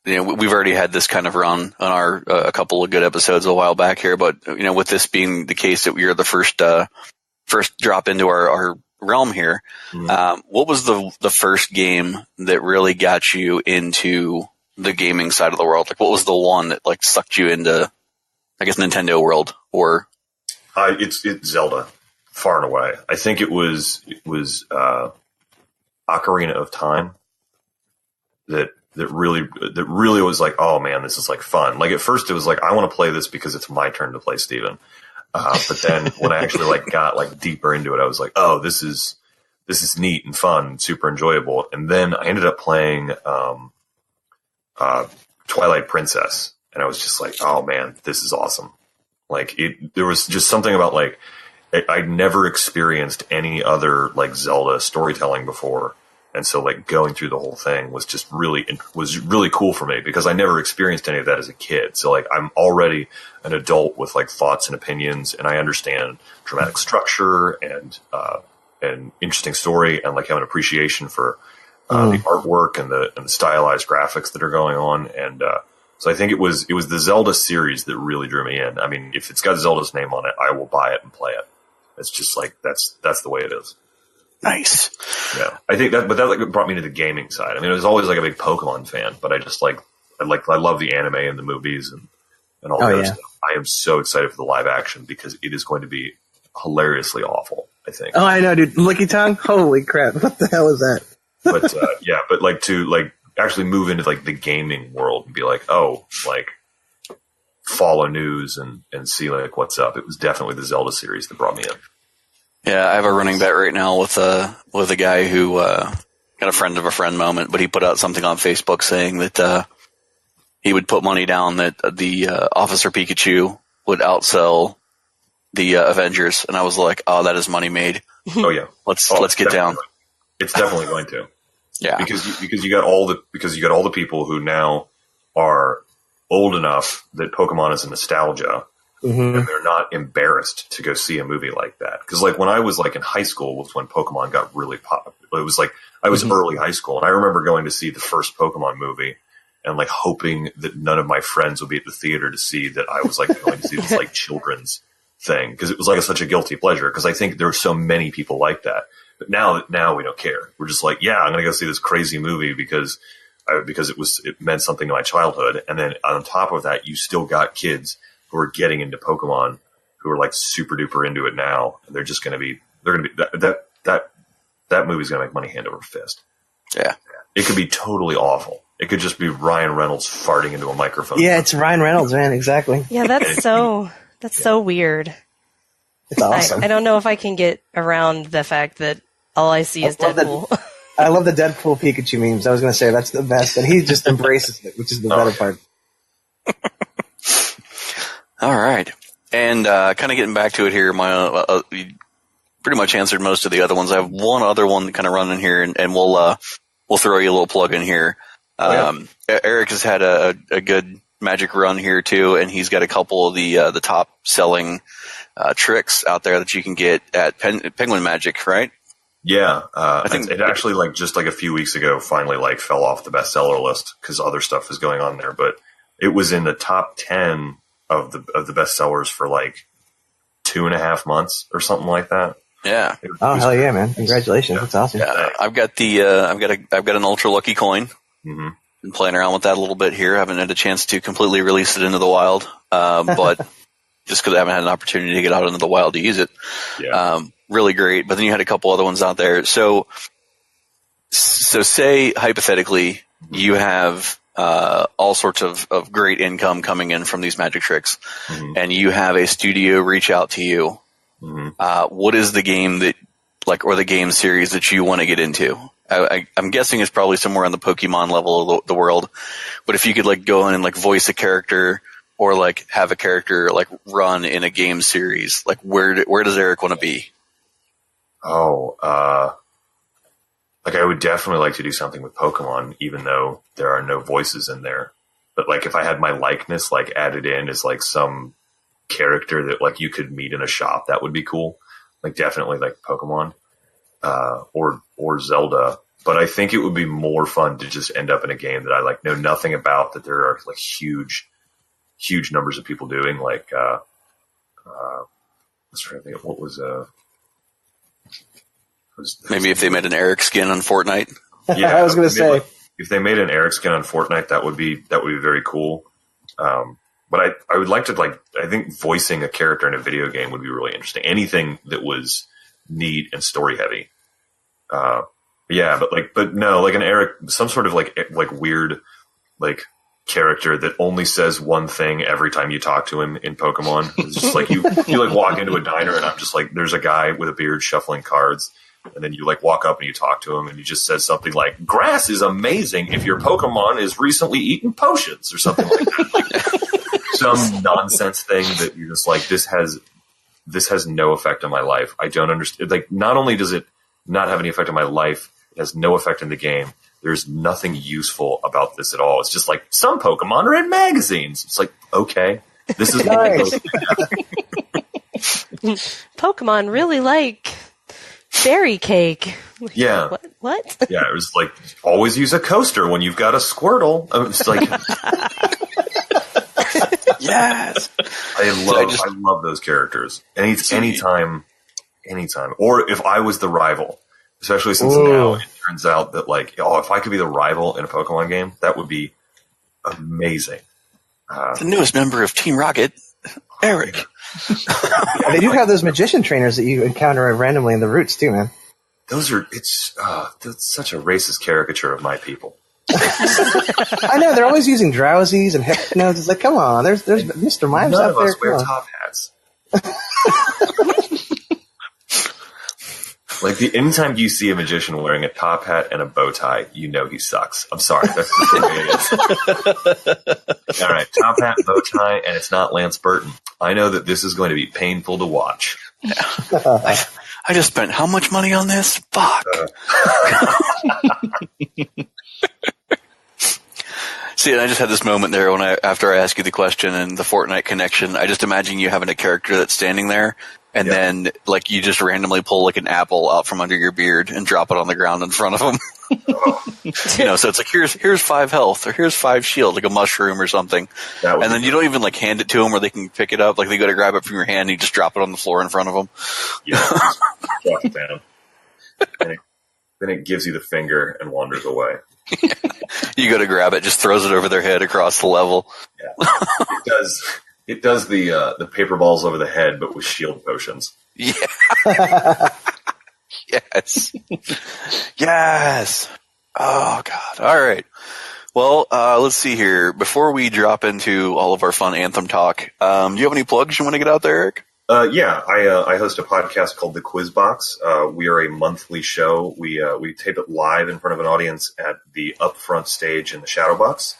we've already had this kind of run on our, a couple of good episodes a while back here, but, with this being the case that you're the first drop into our realm here, what was the first game that really got you into the gaming side of the world? Like, what was the one that like sucked you into, I guess, Nintendo world, or? It's Zelda, far and away. I think it was Ocarina of Time. That really was like, oh man, this is like fun. Like at first it was like, I want to play this because it's my turn to play Steven. But then when I actually like got like deeper into it, I was like, oh, this is neat and fun, super enjoyable. And then I ended up playing Twilight Princess, and I was just like, oh man, this is awesome. Like there was just something about like I'd never experienced any other like Zelda storytelling before. And so like going through the whole thing was just really cool for me, because I never experienced any of that as a kid. So like I'm already an adult with like thoughts and opinions, and I understand dramatic structure and interesting story, and like have an appreciation for the artwork and the stylized graphics that are going on. And so I think it was the Zelda series that really drew me in. I mean, if it's got Zelda's name on it, I will buy it and play it. It's just like that's the way it is. Nice. Yeah, I think that like brought me to the gaming side. I mean, I was always like a big Pokemon fan, but I love the anime and the movies and all that stuff. I am so excited for the live action, because it is going to be hilariously awful, I think. Oh, I know, dude. Licky Tongue? Holy crap. What the hell is that? But but like to like actually move into like the gaming world and be like, oh, like follow news and see like what's up. It was definitely the Zelda series that brought me in. Yeah, I have a running bet right now with a guy who got a friend of a friend moment, but he put out something on Facebook saying that he would put money down that the Officer Pikachu would outsell the Avengers, and I was like, oh, that is money made. Oh yeah, let's get down. It's definitely going to. Yeah, because you got all the people who now are old enough that Pokemon is a nostalgia. Mm-hmm. And they're not embarrassed to go see a movie like that. Because like when I was like in high school was when Pokemon got really popular. It was like I was early high school, and I remember going to see the first Pokemon movie and like hoping that none of my friends would be at the theater to see that I was like going to see this like children's thing, because it was like such a guilty pleasure, because I think there are so many people like that. But now we don't care. We're just like, yeah, I'm going to go see this crazy movie because it meant something to my childhood. And then on top of that, you still got kids who are getting into Pokemon who are like super duper into it now. And they're going to be that movie's going to make money hand over fist. Yeah. It could be totally awful. It could just be Ryan Reynolds farting into a microphone. Yeah, it's Ryan Reynolds, man. Exactly. Yeah, that's so weird. It's awesome. I don't know if I can get around the fact that all I see is Deadpool. I love the Deadpool Pikachu memes. I was going to say that's the best, and he just embraces it, which is the better part. All right. And kind of getting back to it here, you pretty much answered most of the other ones. I have one other one kind of running here, and we'll throw you a little plug in here. Erik has had a good Magic run here too, and he's got a couple of the top selling tricks out there that you can get at Penguin Magic, right? Yeah, I think it actually just a few weeks ago finally fell off the bestseller list because other stuff was going on there, but it was in the top 10 of the bestsellers for 2.5 months or something like that. Yeah. Hell yeah, man! Congratulations, that's awesome. Yeah, I've got an Ultra Lucky coin. Mm-hmm. Been playing around with that a little bit here. Haven't had a chance to completely release it into the wild, but just because I haven't had an opportunity to get out into the wild to use it. Yeah. Really great. But then you had a couple other ones out there. So say hypothetically you have all sorts of great income coming in from these magic tricks, mm-hmm. and you have a studio reach out to you. Mm-hmm. What is the game that or the game series that you want to get into? I'm guessing it's probably somewhere on the Pokemon level of the world, but if you could go in and voice a character or have a character run in a game series, where does Erik want to be? Oh, I would definitely like to do something with Pokemon, even though there are no voices in there. But if I had my likeness added in as some character that you could meet in a shop, that would be cool. Definitely Pokemon. Or Zelda, but I think it would be more fun to just end up in a game that I know nothing about, that there are huge numbers of people doing. Let's try to think of what was maybe if they made an Erik skin on Fortnite. Yeah, I was going to say if they made an Erik skin on Fortnite, that would be very cool. But I would like to I think voicing a character in a video game would be really interesting. Anything that was neat and story heavy. But no, an Erik, some sort of weird, character that only says one thing every time you talk to him in Pokemon. It's just you walk into a diner and I'm just there's a guy with a beard shuffling cards. And then you walk up and you talk to him and he just says something like, "Grass is amazing if your Pokemon is recently eaten potions," or something like that. Some nonsense thing that you're just this has no effect on my life. I don't understand. Not only does it not have any effect on my life, it has no effect in the game. There's nothing useful about this at all. It's just some Pokemon are in magazines. It's okay, this is nice. Pokemon really like berry cake. Yeah. What? Yeah, it was always use a coaster when you've got a Squirtle. It's Yes. I love those characters. Anytime. Or if I was the rival, especially since now it turns out that if I could be the rival in a Pokemon game, that would be amazing. The newest member of Team Rocket, Erik. They do have those magician trainers that you encounter randomly in the routes too, man. That's such a racist caricature of my people. I know, they're always using drowsies and hypnos. It's come on, there's Mr. Mimes None out of there. us wear top hats. Anytime you see a magician wearing a top hat and a bow tie, you know he sucks. I'm sorry, that's just the way it is. All right, top hat, bow tie, and it's not Lance Burton. I know that this is going to be painful to watch. Yeah. I just spent how much money on this? Fuck. See, and I just had this moment there after I asked you the question and the Fortnite connection. I just imagine you having a character that's standing there, and then you just randomly pull an apple out from under your beard and drop it on the ground in front of them. So it's here's 5 health, or here's 5 shield, a mushroom or something. And then you don't even hand it to them where they can pick it up. They go to grab it from your hand and you just drop it on the floor in front of them. Yeah, drop it down. Then it gives you the finger and wanders away. You go to grab it, just throws it over their head across the level. Yeah, It does the paper balls over the head, but with shield potions. Yeah. Yes. Yes. Oh, God. All right. Well, let's see here. Before we drop into all of our fun Anthem talk, do you have any plugs you want to get out there, Eric? Yeah, I host a podcast called The Quiz Box. We are a monthly show. We tape it live in front of an audience at the upfront stage in the Shadow Box.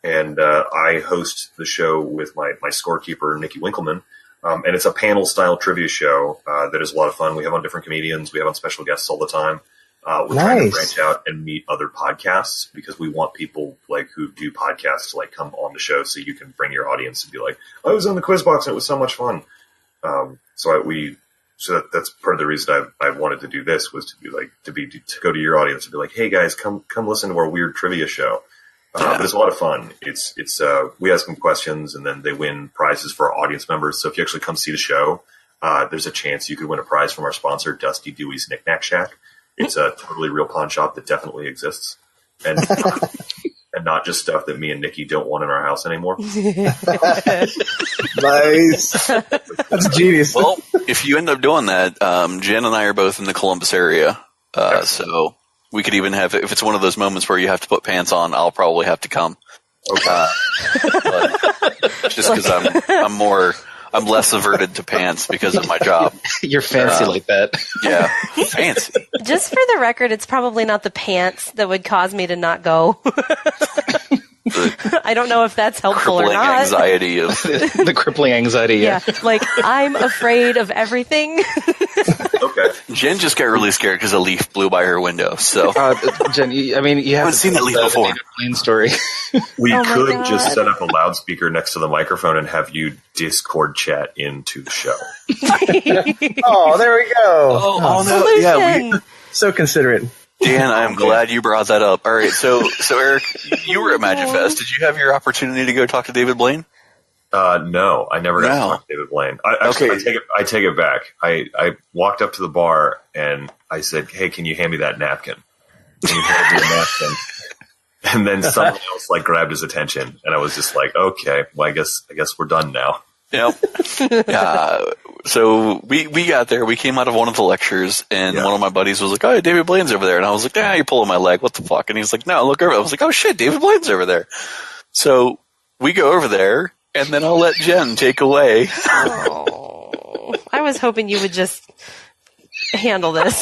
And I host the show with my scorekeeper, Nikki Winkleman. And it's a panel-style trivia show that is a lot of fun. We have on different comedians. We have on special guests all the time. We're trying to branch out and meet other podcasts because we want people like who do podcasts to like come on the show so you can bring your audience and be like, I was on the Quiz Box and it was so much fun. So that's part of the reason I wanted to do this was to go to your audience and be like, hey guys, come listen to our weird trivia show. But it's a lot of fun. It's we ask them questions and then they win prizes for our audience members. So if you actually come see the show, there's a chance you could win a prize from our sponsor, Dusty Dewey's Knick Knack Shack. It's a totally real pawn shop that definitely exists. And and not just stuff that me and Nikki don't want in our house anymore. Nice. That's genius. Well, if you end up doing that, Jen and I are both in the Columbus area. So we could even have, if it's one of those moments where you have to put pants on, I'll probably have to come. Okay. But just because I'm less averted to pants because of my job. You're fancy like that. Yeah, fancy. Just for the record, it's probably not the pants that would cause me to not go. I don't know if that's helpful or not. Anxiety of The crippling anxiety. Yeah. Like, I'm afraid of everything. Okay. Jen just got really scared because a leaf blew by her window. So, Jen, you haven't seen that leaf before. Plane story. We Oh my could God. just set up a loudspeaker next to the microphone and have you Discord chat into the show. Oh, there we go. oh no, Solution. yeah. So considerate. Dan, I'm glad you brought that up. All right, so Eric, you were at Magic Fest. Did you have your opportunity to go talk to David Blaine? No, I never got to talk to David Blaine. I take it back. I walked up to the bar and I said, hey, can you hand me that napkin? And he handed me a napkin. And then someone else like grabbed his attention, and I was just like, okay, well, I guess we're done now. Yep. So we got there. We came out of one of the lectures, and one of my buddies was like, "Oh, David Blaine's over there," and I was like, you're pulling my leg. What the fuck?" And he's like, "No, look over." I was like, "Oh shit, David Blaine's over there." So we go over there, and then I'll let Jen take away. Oh, I was hoping you would just handle this.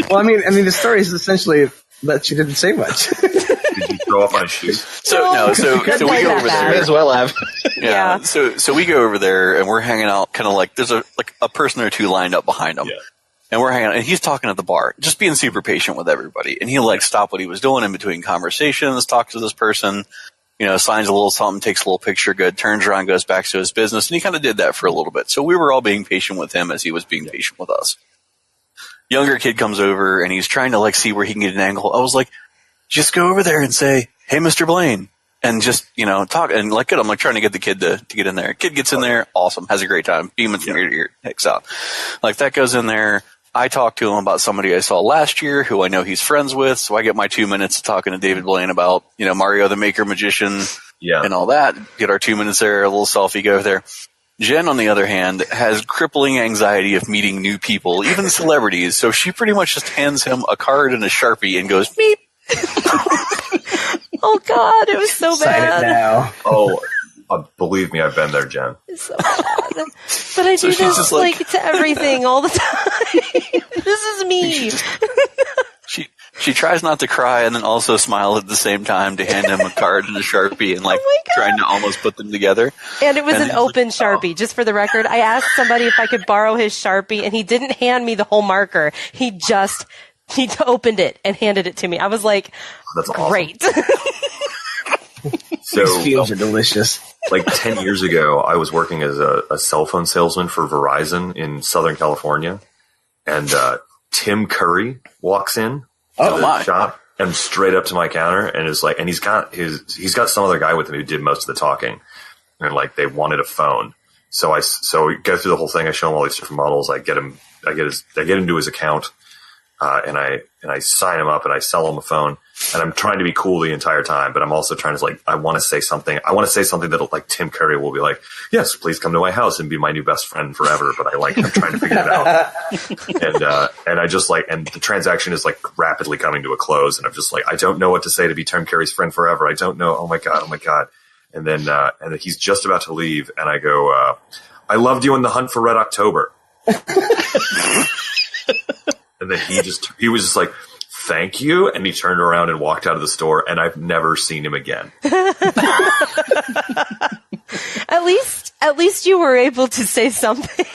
Well, I mean, the story is essentially that she didn't say much. Did you throw up on his shoes? So we go over there. May as well have. Yeah. So we go over there and we're hanging out, kind of like there's a person or two lined up behind him, and we're hanging out. And he's talking at the bar, just being super patient with everybody. And he'll stop what he was doing in between conversations, talk to this person, signs a little something, takes a little picture, good, turns around, goes back to his business, and he kind of did that for a little bit. So we were all being patient with him as he was being patient with us. Younger kid comes over and he's trying to see where he can get an angle. I was like, just go over there and say, "Hey, Mr. Blaine," and just, talk. And good, I'm trying to get the kid to get in there. Kid gets in there, awesome, has a great time, beaming from ear to ear, heck out. That goes in there. I talk to him about somebody I saw last year who I know he's friends with. So I get my 2 minutes of talking to David Blaine about, Mario the Maker Magician and all that. Get our 2 minutes there, a little selfie, go over there. Jen, on the other hand, has crippling anxiety of meeting new people, even celebrities. So she pretty much just hands him a card and a Sharpie and goes, "Meep." Oh God, it was so Sign bad. it now. Oh, believe me, I've been there, Jen. It's so bad. But I do she's this just to everything all the time. This is me. She tries not to cry and then also smile at the same time to hand him a card and a Sharpie and trying to almost put them together. And it was an open Sharpie, just for the record. I asked somebody if I could borrow his Sharpie, and he didn't hand me the whole marker. He opened it and handed it to me. I was like, That's awesome. great. So, These fields are delicious. 10 years ago, I was working as a cell phone salesman for Verizon in Southern California, and Tim Curry walks in to the shop and straight up to my counter and is like, and he's got some other guy with him who did most of the talking, and they wanted a phone. So we go through the whole thing. I show him all these different models. I get into his account, and I sign him up and I sell him a phone. And I'm trying to be cool the entire time, but I'm also trying to I want to say something. I want to say something that'll Tim Curry will be like, yes, please come to my house and be my new best friend forever. But I'm trying to figure it out. And I just and the transaction is rapidly coming to a close. And I'm just I don't know what to say to be Tim Curry's friend forever. I don't know. Oh my God. And then he's just about to leave. And I go, I loved you in The Hunt for Red October. And then he was just thank you, and he turned around and walked out of the store, and I've never seen him again. At least you were able to say something.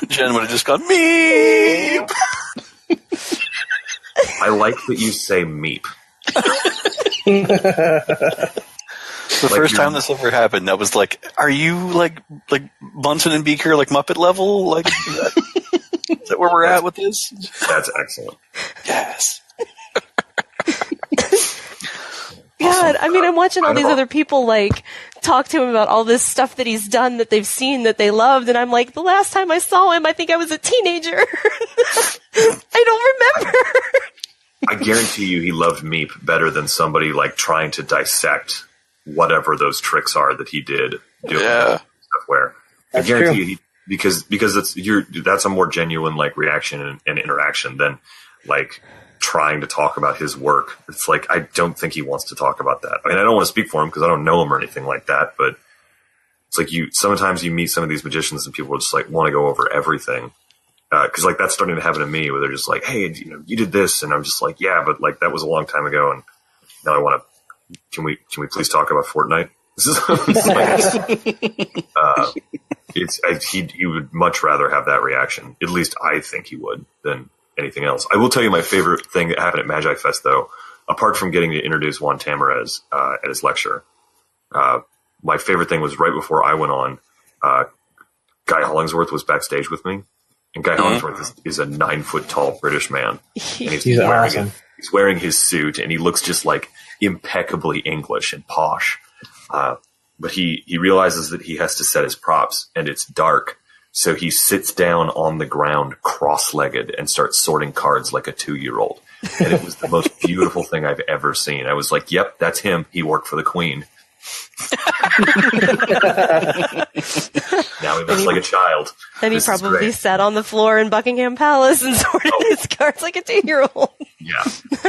Jen would have just gone meep. I like that you say meep. The first time this ever happened, I was are you Bunsen and Beaker Muppet level? Is that where we're at with this? That's excellent. Yes. God, I mean, I'm watching all these other people talk to him about all this stuff that he's done, that they've seen, that they loved, and I'm the last time I saw him, I think I was a teenager. I don't remember. I guarantee you he loved Meep better than somebody trying to dissect whatever those tricks are that he did doing stuff where. That's I guarantee true. you because that's a more genuine reaction and interaction than trying to talk about his work. It's I don't think he wants to talk about that. I mean, I don't want to speak for him because I don't know him or anything like that, but it's sometimes you meet some of these magicians and people just want to go over everything. Cause that's starting to happen to me where they're just hey, you did this. And I'm just yeah, but that was a long time ago. And now I want to, can we please talk about Fortnite? He would much rather have that reaction. At least I think he would than anything else. I will tell you my favorite thing that happened at Magi Fest, though, apart from getting to introduce Juan Tamarez at his lecture. My favorite thing was right before I went on. Guy Hollingsworth was backstage with me, and Guy Hollingsworth is a 9-foot tall British man. And He's awesome. He's wearing his suit, and he looks just impeccably English and posh. But he realizes that he has to set his props, and it's dark. So he sits down on the ground cross-legged and starts sorting cards like a 2-year-old. And it was the most beautiful thing I've ever seen. I was yep, that's him. He worked for the Queen. Now he looks like a child. And he probably sat on the floor in Buckingham Palace and sorted his cards like a 2-year-old. Yeah,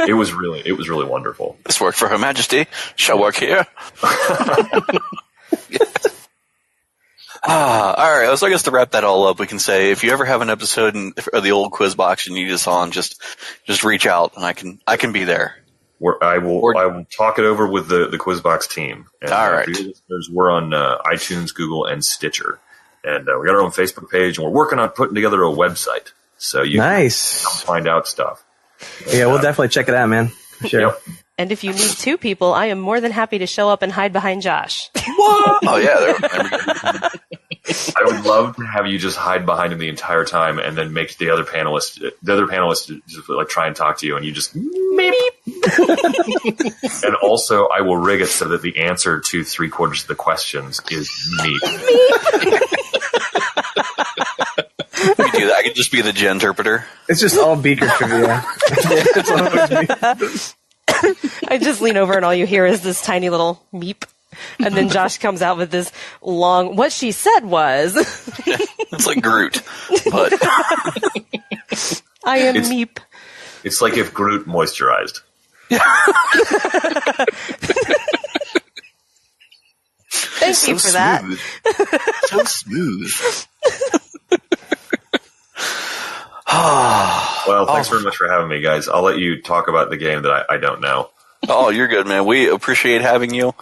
it was really wonderful. This worked for Her Majesty. Shall work here. All right. So I guess to wrap that all up, we can say if you ever have an episode of the old quiz box and you need us on, just reach out and I can be there. I will talk it over with the Quizbox team. And, all right. Listeners, we're on iTunes, Google, and Stitcher, and we got our own Facebook page, and we're working on putting together a website. So you can come find out stuff. Yeah, we'll definitely check it out, man. Sure. Yep. And if you need 2 people, I am more than happy to show up and hide behind Josh. What? Oh yeah. I would love to have you just hide behind him the entire time, and then make the other panelists just try and talk to you, and you just meep. And also, I will rig it so that the answer to 3/4 of the questions is meep. We do that. I could just be the Jen interpreter. It's just all Beaker trivia. It's always me. I just lean over and all you hear is this tiny little meep. And then Josh comes out with this long, what she said was. It's like Groot, but. I am meep. It's like if Groot moisturized. Thank you for that. So smooth. Well, thanks very much for having me, guys. I'll let you talk about the game that I don't know. Oh, you're good, man. We appreciate having you.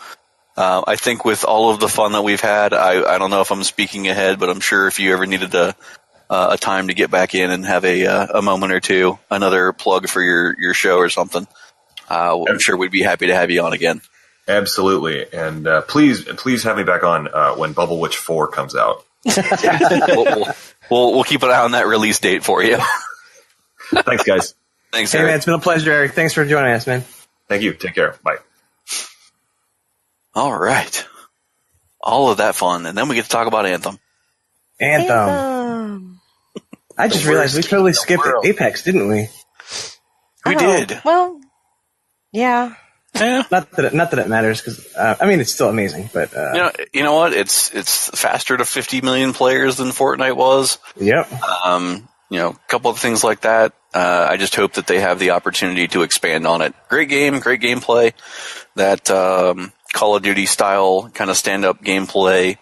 I think with all of the fun that we've had, I don't know if I'm speaking ahead, but I'm sure if you ever needed a time to get back in and have a moment or two, another plug for your show or something, I'm sure we'd be happy to have you on again. Absolutely. And please have me back on when Bubble Witch 4 comes out. We'll keep an eye on that release date for you. Thanks, guys. Thanks, Hey, Eric. man, it's been a pleasure, Eric. Thanks for joining us, man. Thank you. Take care. Bye. All right. All of that fun. And then we get to talk about Anthem. Anthem. I just realized we totally skipped Apex, didn't we? We did. Well, Yeah. Yeah. Not that it matters, because I mean, it's still amazing, but You know what? It's faster to 50 million players than Fortnite was. yep. A couple of things like that. I just hope that they have the opportunity to expand on it. Great game, great gameplay. That Call of Duty style kind of stand-up gameplay.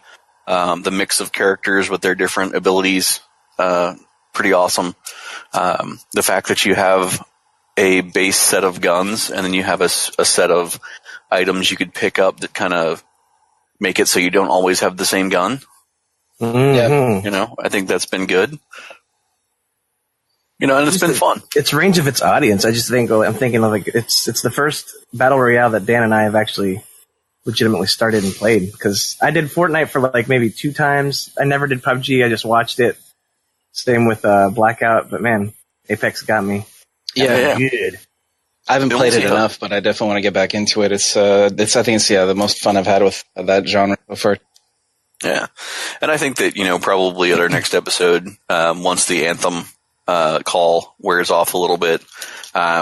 The mix of characters with their different abilities, pretty awesome. The fact that you have a base set of guns and then you have a set of items you could pick up that kind of make it so you don't always have the same gun. Mm-hmm. I think that's been good. And it's been fun. It's range of its audience. I just think I'm thinking of it's the first battle royale that Dan and I have actually legitimately started and played, because I did Fortnite for maybe 2 times. I never did PUBG. I just watched it. Same with Blackout, but man, Apex got me. Yeah. Good. I haven't played it enough, but I definitely want to get back into it. I think it's the most fun I've had with that genre before. Yeah. And I think that, probably at our next episode, once the Anthem call wears off a little bit,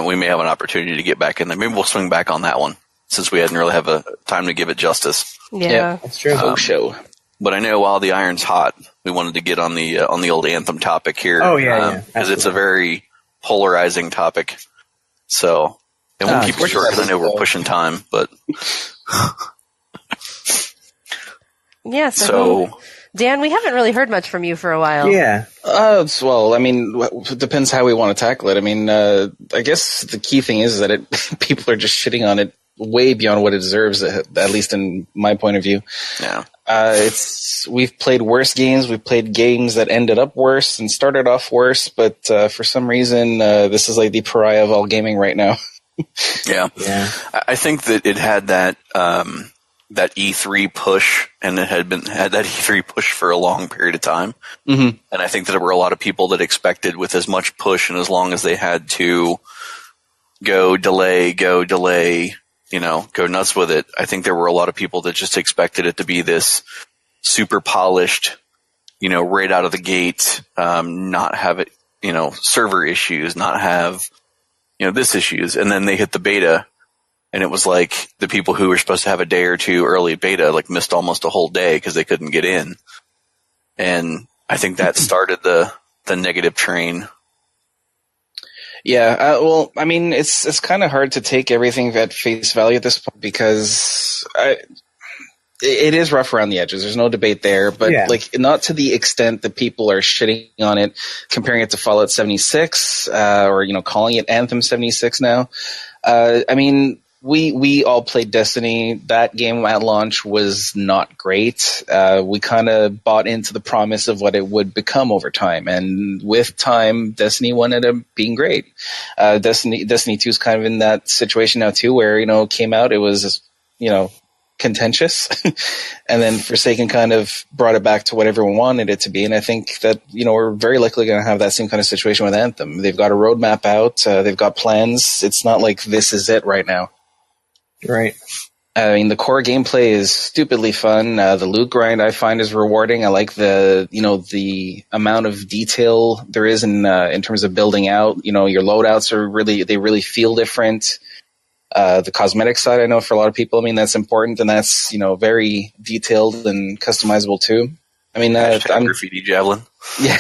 we may have an opportunity to get back in there. Maybe we'll swing back on that one, since we hadn't really have a time to give it justice. Yeah. That's true. Show. But I know while the iron's hot, we wanted to get on the old Anthem topic here. Oh, yeah. Because it's a very polarizing topic. So, and we'll keep it short, because I know we're pushing time, but. Yeah, so Dan, we haven't really heard much from you for a while. Yeah. It depends how we want to tackle it. I mean, I guess the key thing is that people are just shitting on it way beyond what it deserves, at least in my point of view. Yeah. We've played worse games. We've played games that ended up worse and started off worse, but for some reason, this is like the pariah of all gaming right now. Yeah. I think that it had that that E3 push, and it had that E3 push for a long period of time. Mm-hmm. And I think that there were a lot of people that expected, with as much push and as long as they had to go delay, go nuts with it. I think there were a lot of people that just expected it to be this super polished, right out of the gate, not have it, server issues, not have, this issues. And then they hit the beta, and it was like the people who were supposed to have a day or two early beta, missed almost a whole day because they couldn't get in. And I think that started the negative train. Yeah, I mean, it's kind of hard to take everything at face value at this point, because it is rough around the edges. There's no debate there, but not to the extent that people are shitting on it, comparing it to Fallout 76, or calling it Anthem 76 now. I mean, we all played Destiny. That game at launch was not great. We kind of bought into the promise of what it would become over time, and with time, Destiny 1 ended up being great. Destiny 2 is kind of in that situation now too, where it came out, it was contentious, and then Forsaken kind of brought it back to what everyone wanted it to be. And I think that we're very likely going to have that same kind of situation with Anthem. They've got a roadmap out, they've got plans. It's not like this is it right now. Right. I mean, the core gameplay is stupidly fun. The loot grind I find is rewarding. I like the amount of detail there is in terms of building out. Your loadouts they really feel different. The cosmetic side, I know for a lot of people, I mean, that's important, and that's, very detailed and customizable too. I mean, I'm graffiti javelin. Yeah.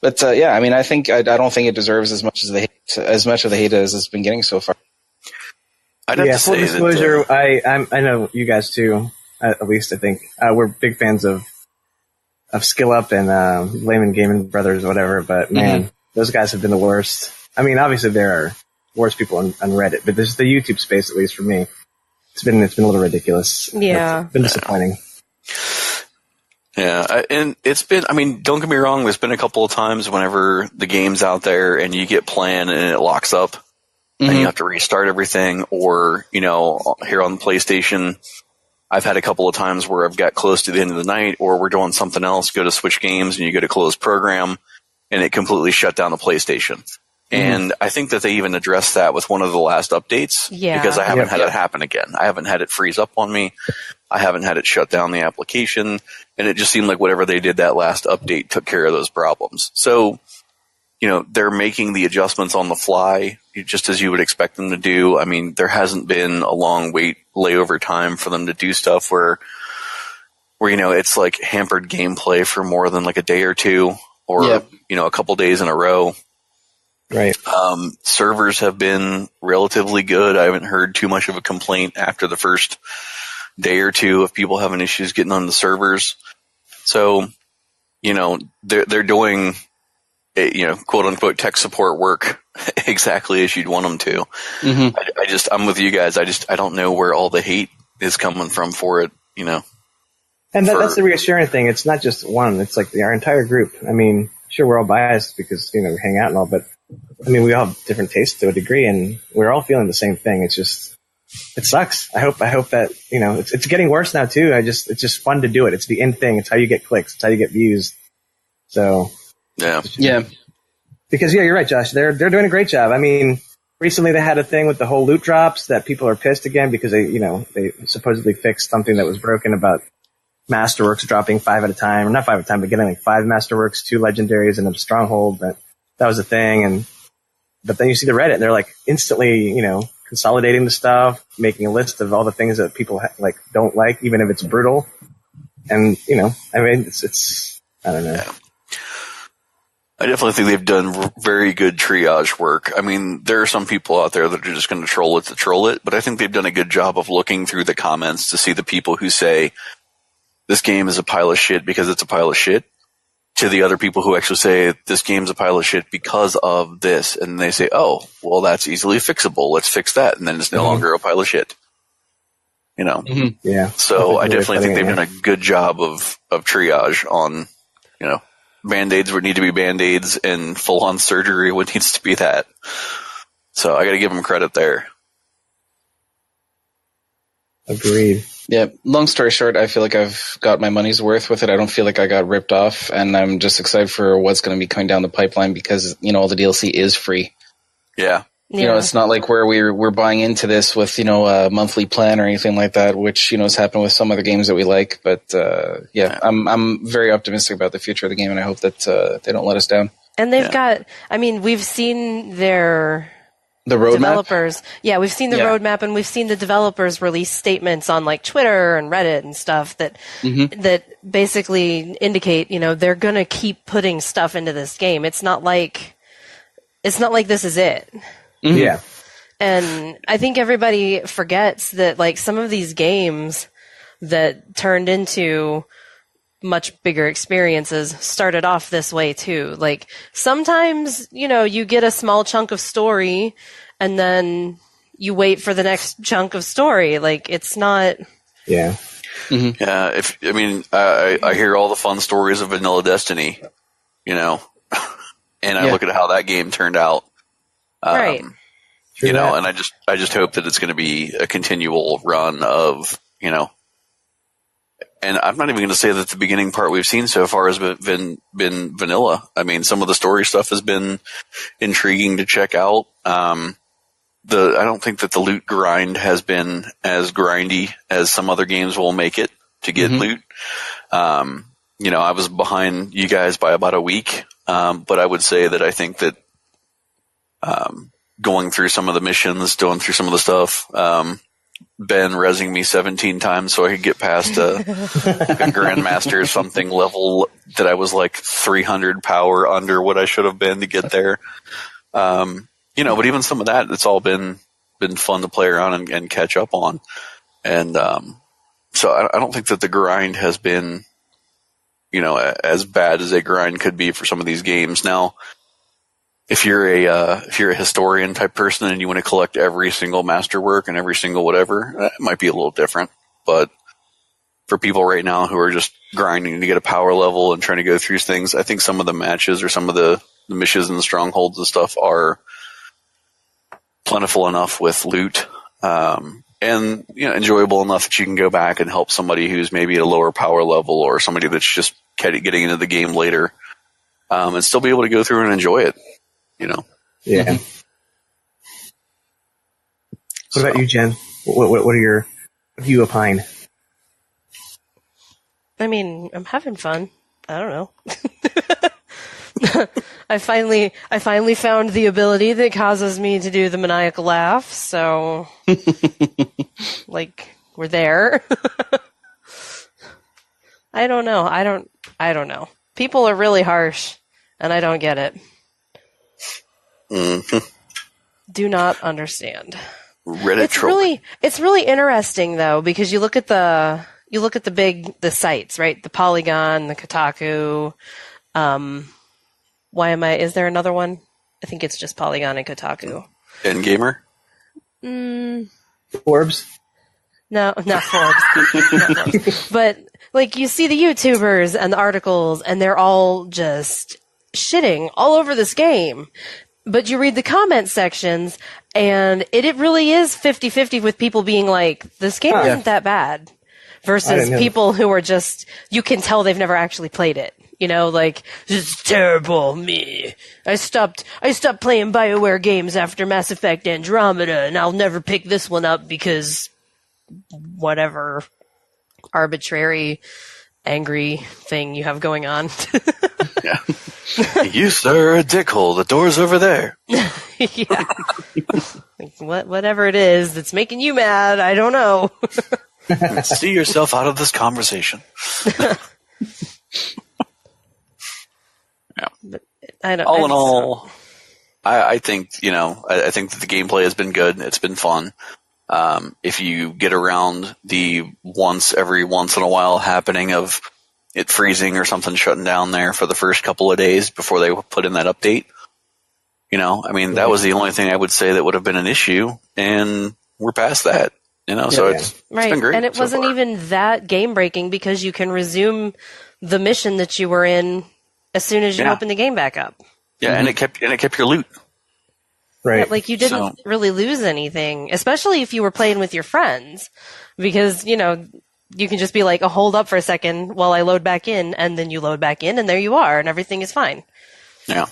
But, I mean, I don't think it deserves as much of the hate as it's been getting so far. I'd have to say full disclosure, I know you guys too, at least I think. We're big fans of Skill Up and Layman Gaming Brothers or whatever, but man, those guys have been the worst. I mean, obviously there are worse people on Reddit, but this is the YouTube space, at least for me. It's been a little ridiculous. Yeah. It's been disappointing. Yeah, and it's been, I mean, don't get me wrong, there's been a couple of times whenever the game's out there and you get playing and it locks up. And you have to restart everything, or, here on the PlayStation, I've had a couple of times where I've got close to the end of the night, or we're doing something else, go to switch games, and you go to close program, and it completely shut down the PlayStation. And I think that they even addressed that with one of the last updates, because I haven't had it happen again. I haven't had it freeze up on me. I haven't had it shut down the application, and it just seemed like whatever they did that last update took care of those problems. So, they're making the adjustments on the fly just as you would expect them to do. I mean, there hasn't been a long layover time for them to do stuff where it's like hampered gameplay for more than like a day or two, or a couple days in a row. Right. Servers have been relatively good. I haven't heard too much of a complaint after the first day or two of people having issues getting on the servers. So, they're doing, quote unquote tech support work exactly as you'd want them to. Mm-hmm. I'm with you guys. I don't know where all the hate is coming from for it, And that's the reassuring thing. It's not just one. It's like our entire group. I mean, sure, we're all biased because, we hang out and all, but I mean, we all have different tastes to a degree, and we're all feeling the same thing. It's just, it sucks. I hope that, it's getting worse now too. It's just fun to do it. It's the end thing. It's how you get clicks. It's how you get views. So. Yeah. Because you're right, Josh. They're doing a great job. I mean, recently they had a thing with the whole loot drops that people are pissed again because they supposedly fixed something that was broken about Masterworks dropping 5 at a time, or not 5 at a time, but getting like 5 Masterworks, 2 legendaries, and a stronghold. That was a thing. But then you see the Reddit, they're like instantly, consolidating the stuff, making a list of all the things that people don't like, even if it's brutal. And I mean, it's I don't know. Yeah. I definitely think they've done very good triage work. I mean, there are some people out there that are just going to troll it, but I think they've done a good job of looking through the comments to see the people who say this game is a pile of shit because it's a pile of shit, to the other people who actually say this game's a pile of shit because of this. And they say, oh, well, that's easily fixable. Let's fix that. And then it's no longer a pile of shit. Mm-hmm. Yeah. So I definitely think they've done a good job of triage on, Band-Aids would need to be Band-Aids, and full-on surgery would needs to be that. So I got to give them credit there. Agreed. Yeah. Long story short, I feel like I've got my money's worth with it. I don't feel like I got ripped off, and I'm just excited for what's going to be coming down the pipeline because, all the DLC is free. Yeah. It's not like where we're buying into this with, a monthly plan or anything like that, which, has happened with some other games that we like. But, I'm very optimistic about the future of the game, and I hope that they don't let us down. And they've got, I mean, we've seen the roadmap? Developers. Yeah, we've seen the roadmap, and we've seen the developers release statements on like Twitter and Reddit and stuff that basically indicate, they're going to keep putting stuff into this game. It's not like this is it. Mm-hmm. Yeah. And I think everybody forgets that like some of these games that turned into much bigger experiences started off this way too. Like sometimes, you get a small chunk of story and then you wait for the next chunk of story. Like it's not. Yeah. Mm-hmm. Yeah. I hear all the fun stories of Vanilla Destiny, and I look at how that game turned out. Right. And I just hope that it's going to be a continual run of, and I'm not even going to say that the beginning part we've seen so far has been vanilla. I mean, some of the story stuff has been intriguing to check out. I don't think that the loot grind has been as grindy as some other games will make it to get loot. I was behind you guys by about a week. But I would say that I think that, going through some of the missions, going through some of the stuff, Ben rezzing me 17 times so I could get past a Grandmaster or something level that I was like 300 power under what I should have been to get there. But even some of that, it's all been fun to play around and catch up on. And, so I don't think that the grind has been, as bad as a grind could be for some of these games. Now, if you're a historian type person and you want to collect every single masterwork and every single whatever, it might be a little different. But for people right now who are just grinding to get a power level and trying to go through things, I think some of the matches or some of the missions and the strongholds and stuff are plentiful enough with loot, and enjoyable enough that you can go back and help somebody who's maybe at a lower power level or somebody that's just getting into the game later, and still be able to go through and enjoy it. Yeah. What about you, Jen? What do you opine? I mean, I'm having fun. I don't know. I finally found the ability that causes me to do the maniacal laugh. So, like, we're there. I don't know. I don't know. People are really harsh, and I don't get it. Mm-hmm. Do not understand. Reddit troll. It's really interesting though, because you look at the sites, right? The Polygon, the Kotaku. Is there another one? I think it's just Polygon and Kotaku. And Gamer? Forbes? No, not Forbes. Not Forbes. But, like, you see the YouTubers and the articles, and they're all just shitting all over this game. But you read the comment sections, and it really is 50-50 with people being like, this game isn't that bad. Versus people who are just, you can tell they've never actually played it. You know, like, this is terrible, me. I stopped playing BioWare games after Mass Effect Andromeda, and I'll never pick this one up because whatever arbitrary, angry thing you have going on. Yeah. You, sir, are a dickhole. The door's over there. Yeah. Like, whatever it is that's making you mad, I don't know. See yourself out of this conversation. Yeah. But I don't. All in all, I think, I think that the gameplay has been good. It's been fun. If you get around the every once in a while happening of it freezing or something shutting down there for the first couple of days before they put in that update, that was the only thing I would say that would have been an issue, and we're past that. So it's been great. And it wasn't even that game breaking because you can resume the mission that you were in as soon as you open the game back up. Yeah, and it kept your loot. Right. Yeah, like you didn't really lose anything, especially if you were playing with your friends, because you can just be like, "Oh, hold up for a second while I load back in," and then you load back in, and there you are, and everything is fine. Yeah.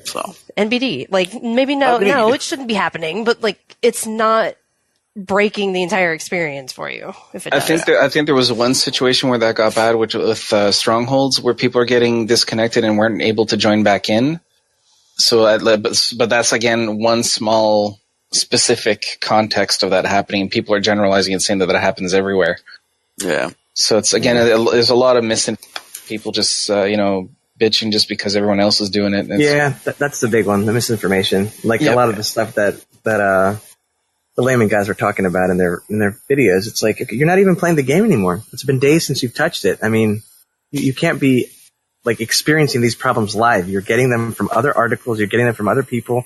So NBD, like maybe no, it shouldn't be happening, but like it's not breaking the entire experience for you. If it does. I think there was one situation where that got bad, which with strongholds, where people are getting disconnected and weren't able to join back in. So, but that's again one small specific context of that happening. People are generalizing and saying that happens everywhere. Yeah. So it's again, there's a lot of people just bitching just because everyone else is doing it. That's the big one, the misinformation. Like a lot of the stuff that the layman guys were talking about in their videos. It's like, you're not even playing the game anymore. It's been days since you've touched it. I mean, you can't be like experiencing these problems live. You're getting them from other articles. You're getting them from other people.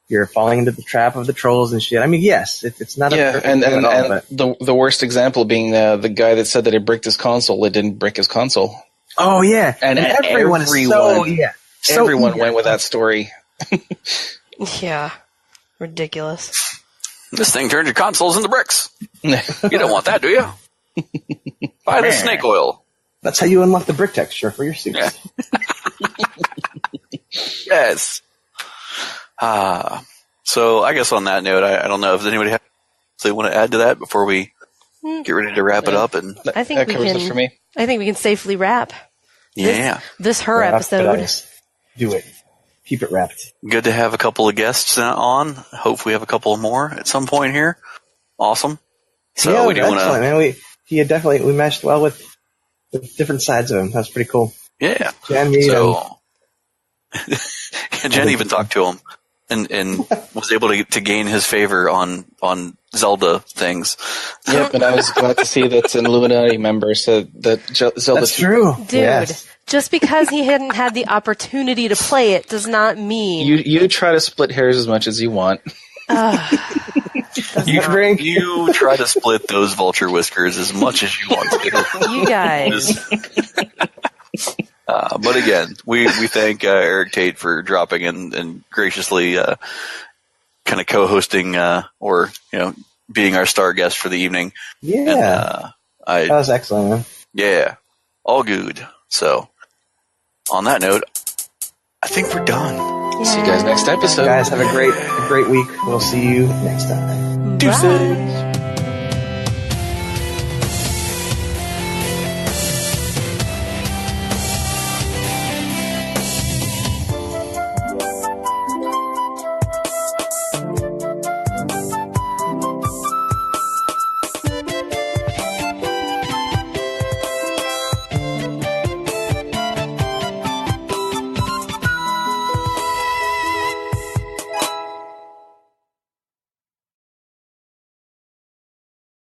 You're falling into the trap of the trolls and shit. I mean, yes, it's not and the worst example being the guy that said that it bricked his console. It didn't brick his console. Oh yeah, and everyone went with that story. Yeah, ridiculous. This thing turned your consoles into bricks. You don't want that, do you? Buy the snake oil. That's how you unlock the brick texture for your suits. Yeah. Yes. So I guess on that note, I don't know if anybody they want to add to that before we get ready to wrap it up. And I think we can. For me. I think we can safely wrap. This Wrap episode. Do it. Keep it wrapped. Good to have a couple of guests on. Hope we have a couple more at some point here. Awesome. So we do want to. Man, we meshed well with different sides of him. That's pretty cool. Yeah. Jen even talked to him and was able to gain his favor on Zelda things. Yep, and I was glad to see that an Illuminati member said that Zelda. That's true, dude. Yes. Just because he hadn't had the opportunity to play it does not mean you try to split hairs as much as you want. You try to split those vulture whiskers as much as you want to. You guys. But again, we thank Erik Tait for dropping in and graciously kind of co-hosting or being our star guest for the evening. Yeah, and, that was excellent, man. Yeah, all good. So, on that note, I think we're done. Yeah. See you guys next episode. Guys, have a great week. We'll see you next time. Deuces.